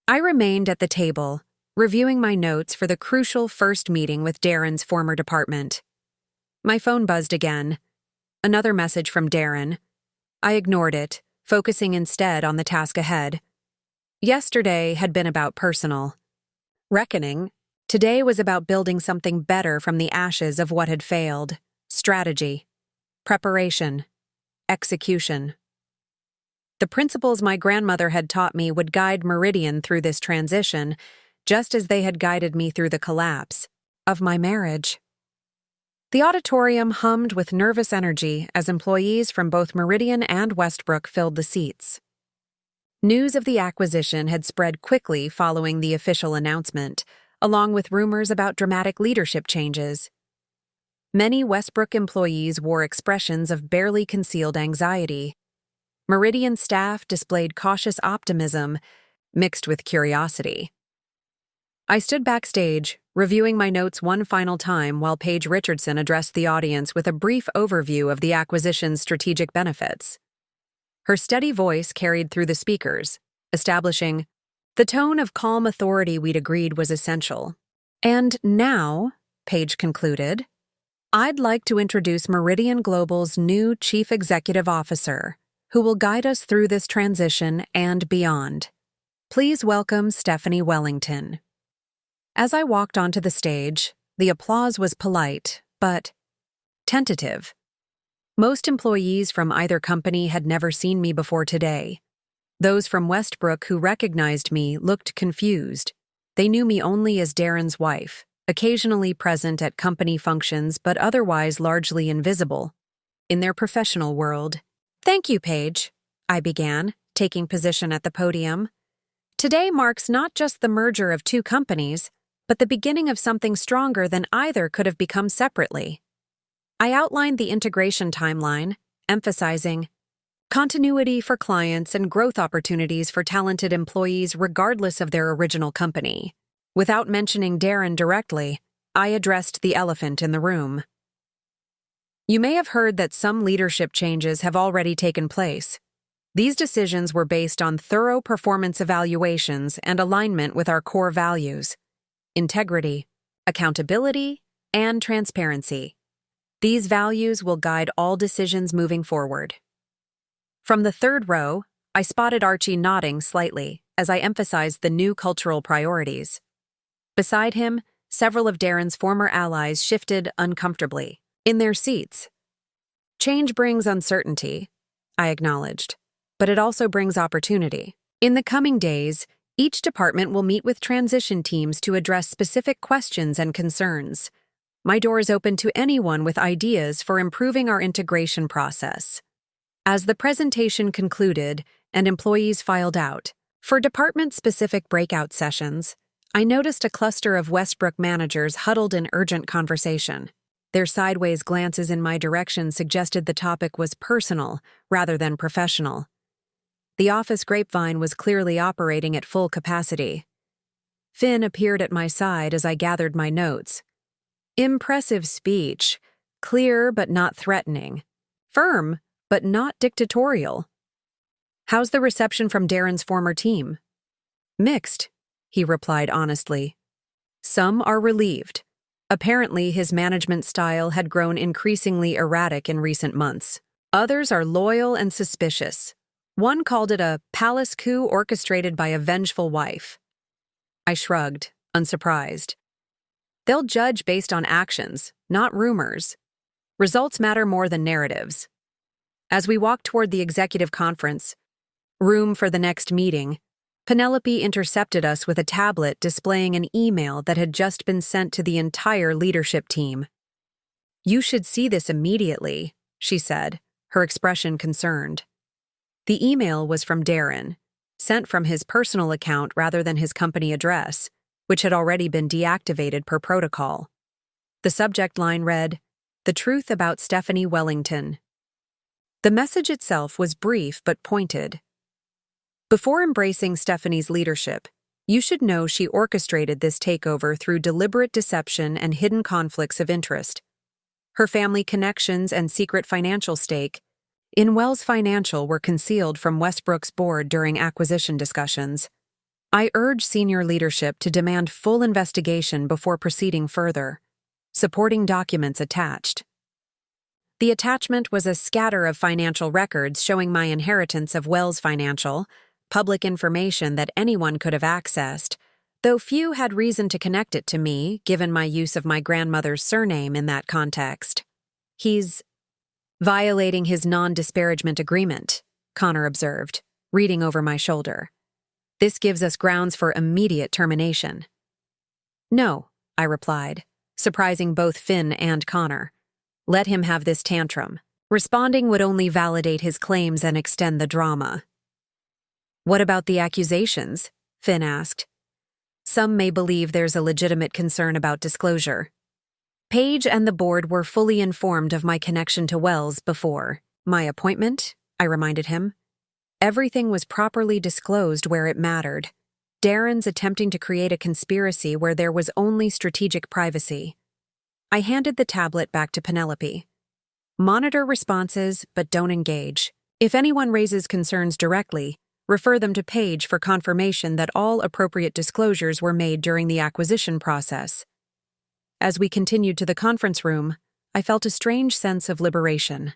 I remained at the table, reviewing my notes for the crucial first meeting with Darren's former department. My phone buzzed again. Another message from Darren. I ignored it, focusing instead on the task ahead. Yesterday had been about personal reckoning. Today was about building something better from the ashes of what had failed. Strategy, preparation, execution. The principles my grandmother had taught me would guide Meridian through this transition, just as they had guided me through the collapse of my marriage. The auditorium hummed with nervous energy as employees from both Meridian and Westbrook filled the seats. News of the acquisition had spread quickly following the official announcement, along with rumors about dramatic leadership changes. Many Westbrook employees wore expressions of barely concealed anxiety. Meridian staff displayed cautious optimism, mixed with curiosity. I stood backstage, reviewing my notes one final time while Paige Richardson addressed the audience with a brief overview of the acquisition's strategic benefits. Her steady voice carried through the speakers, establishing the tone of calm authority we'd agreed was essential. And now, Paige concluded, I'd like to introduce Meridian Global's new Chief Executive Officer, who will guide us through this transition and beyond. Please welcome Stephanie Wellington. As I walked onto the stage, the applause was polite, but tentative. Most employees from either company had never seen me before today. Those from Westbrook who recognized me looked confused. They knew me only as Darren's wife, occasionally present at company functions but otherwise largely invisible in their professional world. Thank you, Paige, I began, taking position at the podium. Today marks not just the merger of two companies, but the beginning of something stronger than either could have become separately. I outlined the integration timeline, emphasizing, continuity for clients, and growth opportunities for talented employees regardless of their original company. Without mentioning Darren directly, I addressed the elephant in the room. You may have heard that some leadership changes have already taken place. These decisions were based on thorough performance evaluations and alignment with our core values: integrity, accountability, and transparency. These values will guide all decisions moving forward. From the third row, I spotted Archie nodding slightly as I emphasized the new cultural priorities. Beside him, several of Darren's former allies shifted uncomfortably in their seats. Change brings uncertainty, I acknowledged, but it also brings opportunity. In the coming days, each department will meet with transition teams to address specific questions and concerns. My door is open to anyone with ideas for improving our integration process. As the presentation concluded and employees filed out, for department-specific breakout sessions, I noticed a cluster of Westbrook managers huddled in urgent conversation. Their sideways glances in my direction suggested the topic was personal rather than professional. The office grapevine was clearly operating at full capacity. Finn appeared at my side as I gathered my notes. Impressive speech, clear but not threatening, firm but not dictatorial. How's the reception from Darren's former team? Mixed, he replied honestly. Some are relieved. Apparently, his management style had grown increasingly erratic in recent months. Others are loyal and suspicious. One called it a palace coup orchestrated by a vengeful wife. I shrugged, unsurprised. They'll judge based on actions, not rumors. Results matter more than narratives. As we walked toward the executive conference room for the next meeting, Penelope intercepted us with a tablet displaying an email that had just been sent to the entire leadership team. "You should see this immediately," she said, her expression concerned. The email was from Darren, sent from his personal account rather than his company address, which had already been deactivated per protocol. The subject line read, "The truth about Stephanie Wellington." The message itself was brief but pointed. Before embracing Stephanie's leadership, you should know she orchestrated this takeover through deliberate deception and hidden conflicts of interest. Her family connections and secret financial stake in Wells Financial were concealed from Westbrook's board during acquisition discussions. I urge senior leadership to demand full investigation before proceeding further. Supporting documents attached. The attachment was a scatter of financial records showing my inheritance of Wells Financial, public information that anyone could have accessed, though few had reason to connect it to me, given my use of my grandmother's surname in that context. "He's violating his non-disparagement agreement," Connor observed, reading over my shoulder. "This gives us grounds for immediate termination." "No," I replied, surprising both Finn and Connor. "Let him have this tantrum. Responding would only validate his claims and extend the drama." "What about the accusations?" Finn asked. "Some may believe there's a legitimate concern about disclosure." Paige and the board were fully informed of my connection to Wells before my appointment, I reminded him. Everything was properly disclosed where it mattered. Darren's attempting to create a conspiracy where there was only strategic privacy. I handed the tablet back to Penelope. "Monitor responses, but don't engage. If anyone raises concerns directly, refer them to Paige for confirmation that all appropriate disclosures were made during the acquisition process." As we continued to the conference room, I felt a strange sense of liberation.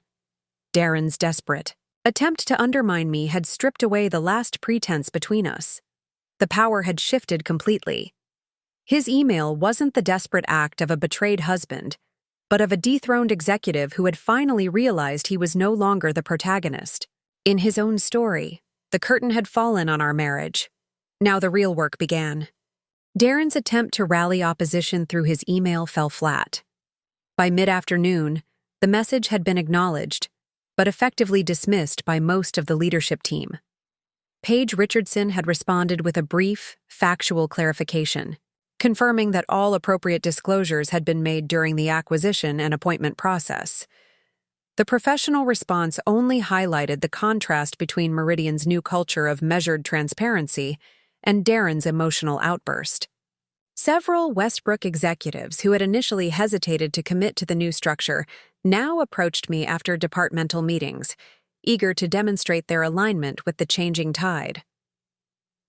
Darren's desperate attempt to undermine me had stripped away the last pretense between us. The power had shifted completely. His email wasn't the desperate act of a betrayed husband, but of a dethroned executive who had finally realized he was no longer the protagonist. In his own story, the curtain had fallen on our marriage. Now the real work began. Darren's attempt to rally opposition through his email fell flat. By mid-afternoon, the message had been acknowledged, but effectively dismissed by most of the leadership team. Paige Richardson had responded with a brief, factual clarification, confirming that all appropriate disclosures had been made during the acquisition and appointment process. The professional response only highlighted the contrast between Meridian's new culture of measured transparency and Darren's emotional outburst. Several Westbrook executives who had initially hesitated to commit to the new structure now approached me after departmental meetings, eager to demonstrate their alignment with the changing tide.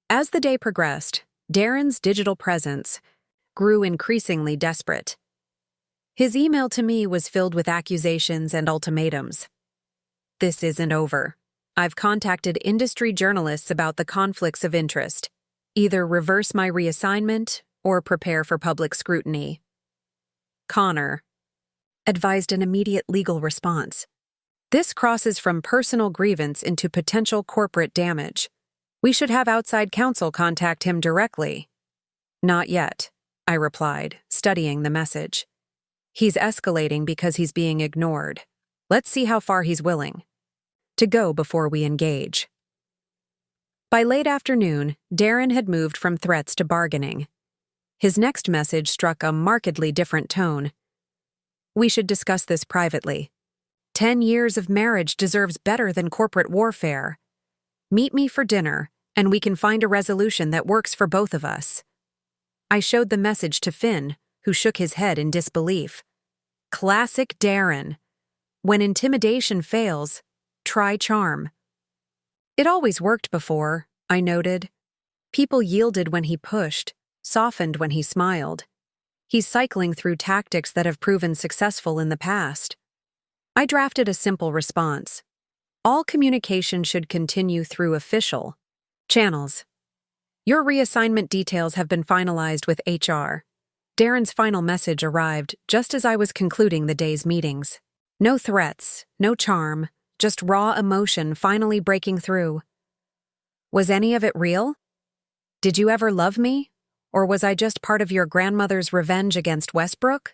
As the day progressed, Darren's digital presence grew increasingly desperate. His email to me was filled with accusations and ultimatums. "This isn't over. I've contacted industry journalists about the conflicts of interest. Either reverse my reassignment or prepare for public scrutiny." Connor advised an immediate legal response. "This crosses from personal grievance into potential corporate damage. We should have outside counsel contact him directly." "Not yet," I replied, studying the message. "He's escalating because he's being ignored. Let's see how far he's willing to go before we engage." By late afternoon, Darren had moved from threats to bargaining. His next message struck a markedly different tone. "We should discuss this privately. 10 years of marriage deserves better than corporate warfare. Meet me for dinner, and we can find a resolution that works for both of us." I showed the message to Finn, who shook his head in disbelief. Classic Darren. When intimidation fails, try charm. "It always worked before," I noted. "People yielded when he pushed, softened when he smiled. He's cycling through tactics that have proven successful in the past." I drafted a simple response. "All communication should continue through official channels. Your reassignment details have been finalized with HR." Darren's final message arrived just as I was concluding the day's meetings. No threats, no charm, just raw emotion finally breaking through. "Was any of it real? Did you ever love me? Or was I just part of your grandmother's revenge against Westbrook?"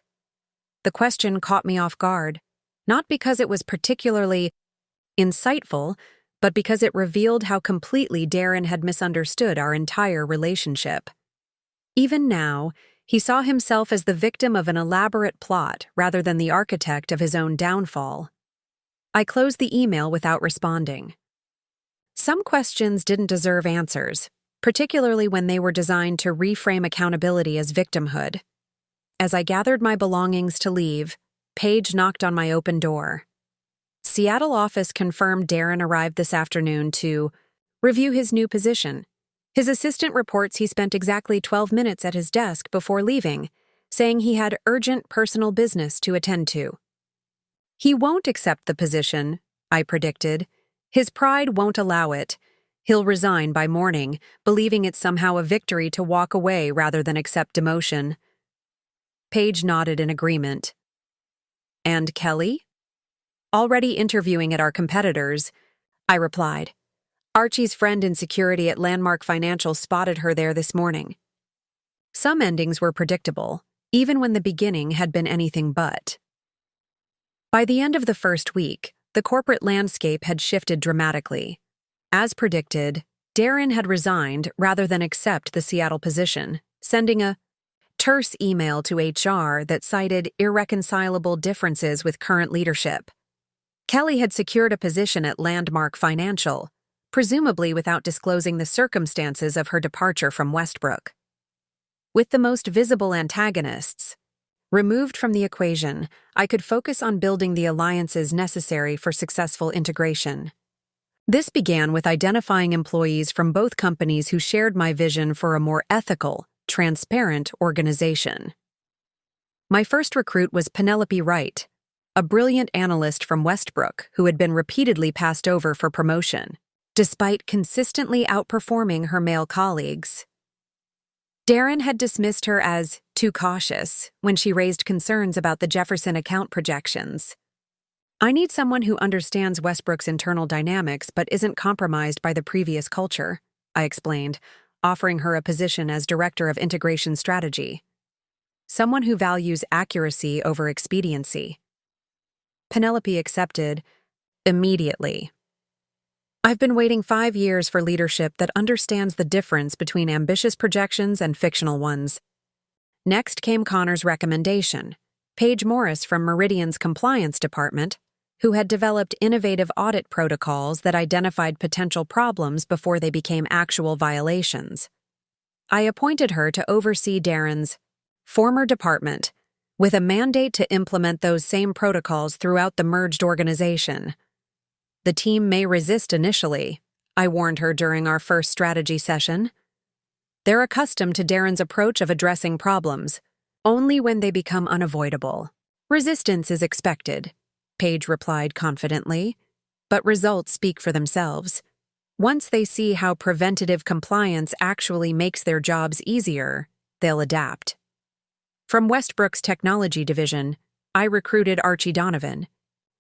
The question caught me off guard, not because it was particularly insightful, but because it revealed how completely Darren had misunderstood our entire relationship. Even now, he saw himself as the victim of an elaborate plot rather than the architect of his own downfall. I closed the email without responding. Some questions didn't deserve answers, particularly when they were designed to reframe accountability as victimhood. As I gathered my belongings to leave, Paige knocked on my open door. Seattle office confirmed Darren arrived this afternoon to review his new position. His assistant reports he spent exactly 12 minutes at his desk before leaving, saying he had urgent personal business to attend to. "He won't accept the position," I predicted. "His pride won't allow it. He'll resign by morning, believing it's somehow a victory to walk away rather than accept demotion." Paige nodded in agreement. "And Kelly?" "Already interviewing at our competitors," I replied. "Archie's friend in security at Landmark Financial spotted her there this morning." Some endings were predictable, even when the beginning had been anything but. By the end of the first week, the corporate landscape had shifted dramatically. As predicted, Darren had resigned rather than accept the Seattle position, sending a terse email to HR that cited irreconcilable differences with current leadership. Kelly had secured a position at Landmark Financial, presumably without disclosing the circumstances of her departure from Westbrook. With the most visible antagonists removed from the equation, I could focus on building the alliances necessary for successful integration. This began with identifying employees from both companies who shared my vision for a more ethical, transparent organization. My first recruit was Penelope Wright, a brilliant analyst from Westbrook who had been repeatedly passed over for promotion, despite consistently outperforming her male colleagues. Darren had dismissed her as too cautious when she raised concerns about the Jefferson account projections. "I need someone who understands Westbrook's internal dynamics but isn't compromised by the previous culture," I explained, offering her a position as Director of Integration Strategy. "Someone who values accuracy over expediency." Penelope accepted immediately. "I've been waiting 5 years for leadership that understands the difference between ambitious projections and fictional ones." Next came Connor's recommendation. Paige Morris from Meridian's compliance department who had developed innovative audit protocols that identified potential problems before they became actual violations. I appointed her to oversee Darren's former department, with a mandate to implement those same protocols throughout the merged organization. The team may resist initially, I warned her during our first strategy session. They're accustomed to Darren's approach of addressing problems, only when they become unavoidable. Resistance is expected, Paige replied confidently, but results speak for themselves. Once they see how preventative compliance actually makes their jobs easier, they'll adapt. From Westbrook's technology division, I recruited Archie Donovan,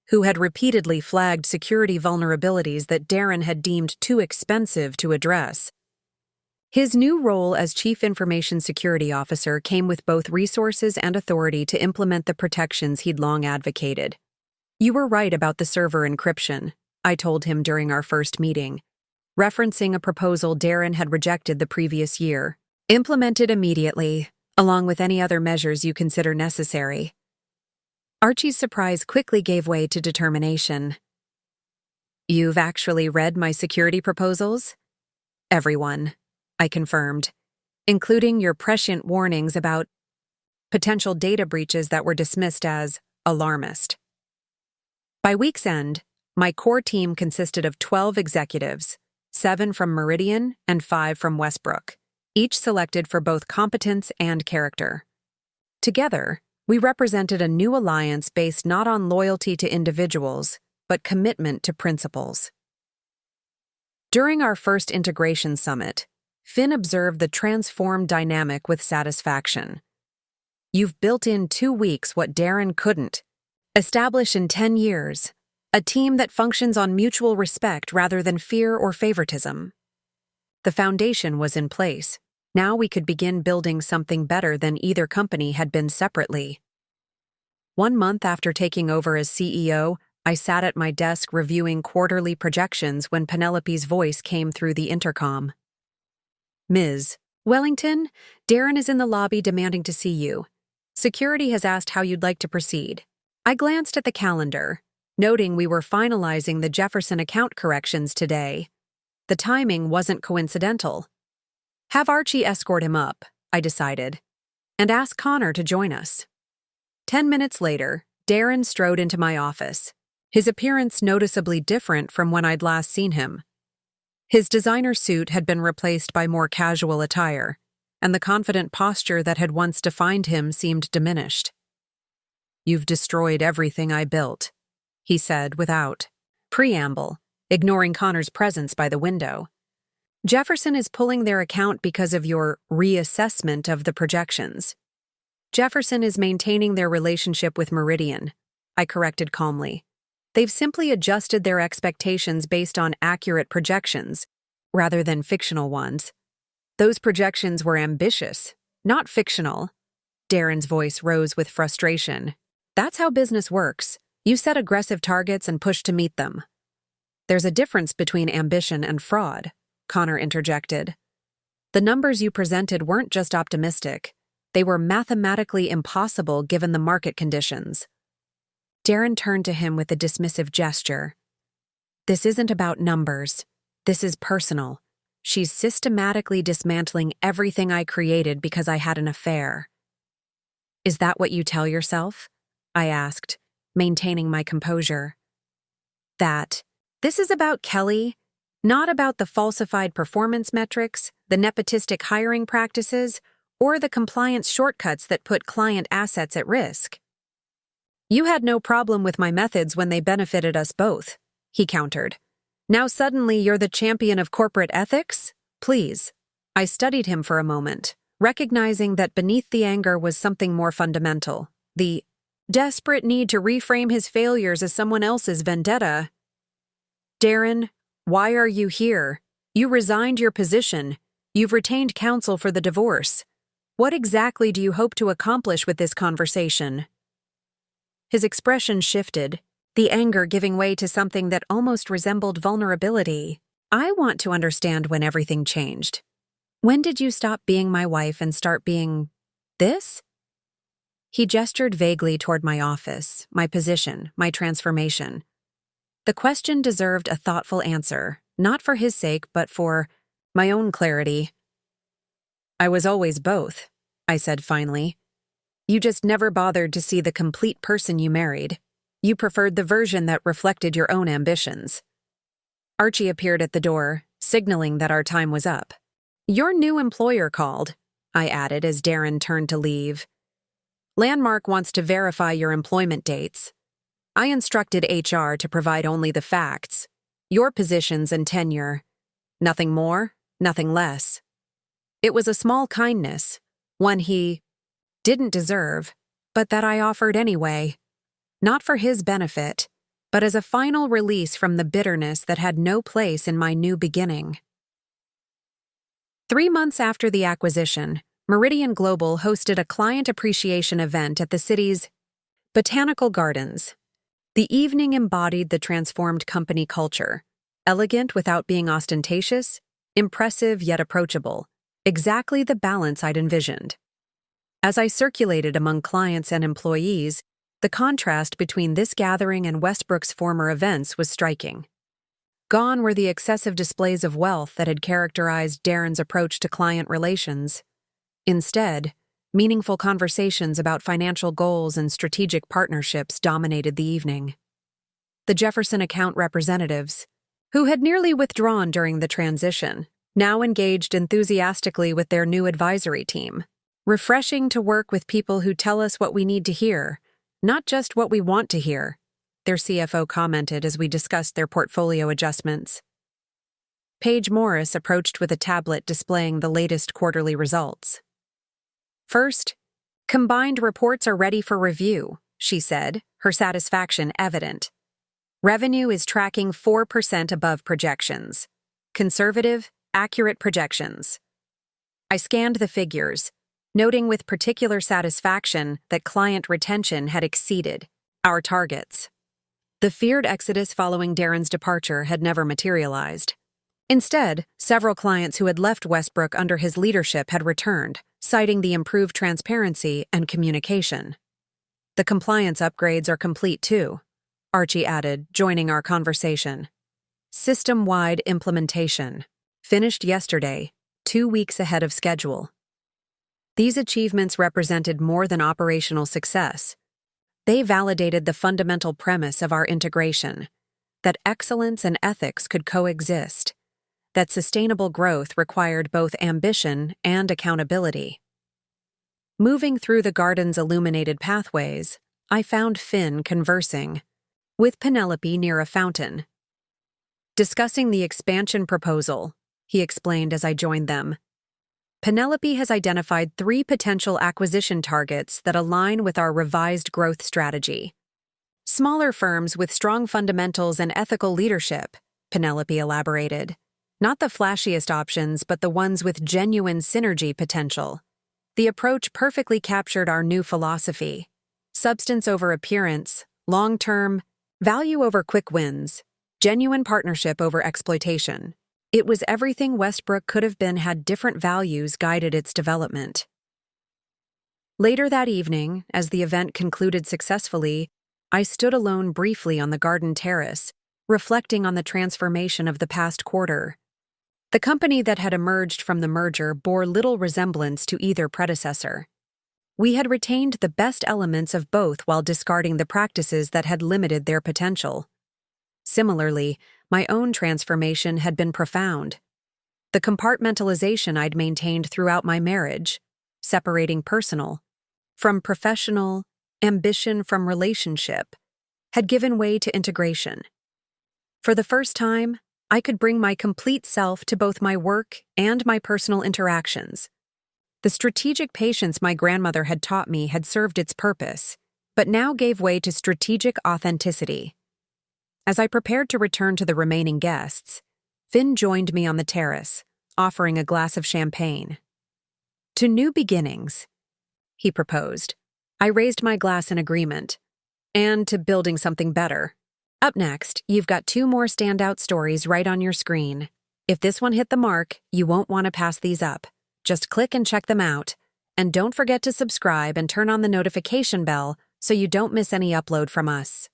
who had repeatedly flagged security vulnerabilities that Darren had deemed too expensive to address. His new role as Chief Information Security Officer came with both resources and authority to implement the protections he'd long advocated. You were right about the server encryption, I told him during our first meeting, referencing a proposal Darren had rejected the previous year. Implement it immediately, along with any other measures you consider necessary. Archie's surprise quickly gave way to determination. You've actually read my security proposals? Everyone, I confirmed, including your prescient warnings about potential data breaches that were dismissed as alarmist. By week's end, my core team consisted of 12 executives, 7 from Meridian and 5 from Westbrook, each selected for both competence and character. Together, we represented a new alliance based not on loyalty to individuals, but commitment to principles. During our first integration summit, Finn observed the transformed dynamic with satisfaction. You've built in 2 weeks what Darren couldn't. Establish in 10 years, a team that functions on mutual respect rather than fear or favoritism. The foundation was in place. Now we could begin building something better than either company had been separately. 1 month after taking over as CEO, I sat at my desk reviewing quarterly projections when Penelope's voice came through the intercom. Ms. Wellington, Darren is in the lobby demanding to see you. Security has asked how you'd like to proceed. I glanced at the calendar, noting we were finalizing the Jefferson account corrections today. The timing wasn't coincidental. Have Archie escort him up, I decided, and ask Connor to join us. 10 minutes later, Darren strode into my office, his appearance noticeably different from when I'd last seen him. His designer suit had been replaced by more casual attire, and the confident posture that had once defined him seemed diminished. You've destroyed everything I built, he said without preamble, ignoring Connor's presence by the window. Jefferson is pulling their account because of your reassessment of the projections. Jefferson is maintaining their relationship with Meridian, I corrected calmly. They've simply adjusted their expectations based on accurate projections, rather than fictional ones. Those projections were ambitious, not fictional. Darren's voice rose with frustration. That's how business works. You set aggressive targets and push to meet them. There's a difference between ambition and fraud, Connor interjected. The numbers you presented weren't just optimistic. They were mathematically impossible given the market conditions. Darren turned to him with a dismissive gesture. This isn't about numbers. This is personal. She's systematically dismantling everything I created because I had an affair. Is that what you tell yourself? I asked, maintaining my composure. This is about Kelly, not about the falsified performance metrics, the nepotistic hiring practices, or the compliance shortcuts that put client assets at risk. You had no problem with my methods when they benefited us both, he countered. Now suddenly you're the champion of corporate ethics? Please. I studied him for a moment, recognizing that beneath the anger was something more fundamental, the desperate need to reframe his failures as someone else's vendetta. Darren, why are you here? You resigned your position. You've retained counsel for the divorce. What exactly do you hope to accomplish with this conversation? His expression shifted, the anger giving way to something that almost resembled vulnerability. I want to understand when everything changed. When did you stop being my wife and start being this? He gestured vaguely toward my office, my position, my transformation. The question deserved a thoughtful answer, not for his sake, but for my own clarity. I was always both, I said finally. You just never bothered to see the complete person you married. You preferred the version that reflected your own ambitions. Archie appeared at the door, signaling that our time was up. Your new employer called, I added as Darren turned to leave. Landmark wants to verify your employment dates. I instructed HR to provide only the facts, your positions and tenure. Nothing more, nothing less. It was a small kindness, one he didn't deserve, but that I offered anyway. Not for his benefit, but as a final release from the bitterness that had no place in my new beginning. 3 months after the acquisition, Meridian Global hosted a client appreciation event at the city's Botanical Gardens. The evening embodied the transformed company culture, elegant without being ostentatious, impressive yet approachable, exactly the balance I'd envisioned. As I circulated among clients and employees, the contrast between this gathering and Westbrook's former events was striking. Gone were the excessive displays of wealth that had characterized Darren's approach to client relations. Instead, meaningful conversations about financial goals and strategic partnerships dominated the evening. The Jefferson account representatives, who had nearly withdrawn during the transition, now engaged enthusiastically with their new advisory team. Refreshing to work with people who tell us what we need to hear, not just what we want to hear, their CFO commented as we discussed their portfolio adjustments. Paige Morris approached with a tablet displaying the latest quarterly results. First, combined reports are ready for review, she said, her satisfaction evident. Revenue is tracking 4% above projections. Conservative, accurate projections. I scanned the figures, noting with particular satisfaction that client retention had exceeded our targets. The feared exodus following Darren's departure had never materialized. Instead, several clients who had left Westbrook under his leadership had returned, citing the improved transparency and communication. The compliance upgrades are complete too, Archie added, joining our conversation. System-wide implementation. Finished yesterday, 2 weeks ahead of schedule. These achievements represented more than operational success. They validated the fundamental premise of our integration, that excellence and ethics could coexist, that sustainable growth required both ambition and accountability. Moving through the garden's illuminated pathways, I found Finn conversing with Penelope near a fountain. Discussing the expansion proposal, he explained as I joined them. Penelope has identified 3 potential acquisition targets that align with our revised growth strategy. Smaller firms with strong fundamentals and ethical leadership, Penelope elaborated. Not the flashiest options, but the ones with genuine synergy potential. The approach perfectly captured our new philosophy. Substance over appearance, long-term, value over quick wins, genuine partnership over exploitation. It was everything Westbrook could have been had different values guided its development. Later that evening, as the event concluded successfully, I stood alone briefly on the garden terrace, reflecting on the transformation of the past quarter. The company that had emerged from the merger bore little resemblance to either predecessor. We had retained the best elements of both while discarding the practices that had limited their potential. Similarly, my own transformation had been profound. The compartmentalization I'd maintained throughout my marriage, separating personal from professional, ambition from relationship, had given way to integration. For the first time, I could bring my complete self to both my work and my personal interactions. The strategic patience my grandmother had taught me had served its purpose, but now gave way to strategic authenticity. As I prepared to return to the remaining guests, Finn joined me on the terrace, offering a glass of champagne. To new beginnings, he proposed. I raised my glass in agreement. And to building something better. Up next, you've got 2 more standout stories right on your screen. If this one hit the mark, you won't want to pass these up. Just click and check them out. And don't forget to subscribe and turn on the notification bell so you don't miss any upload from us.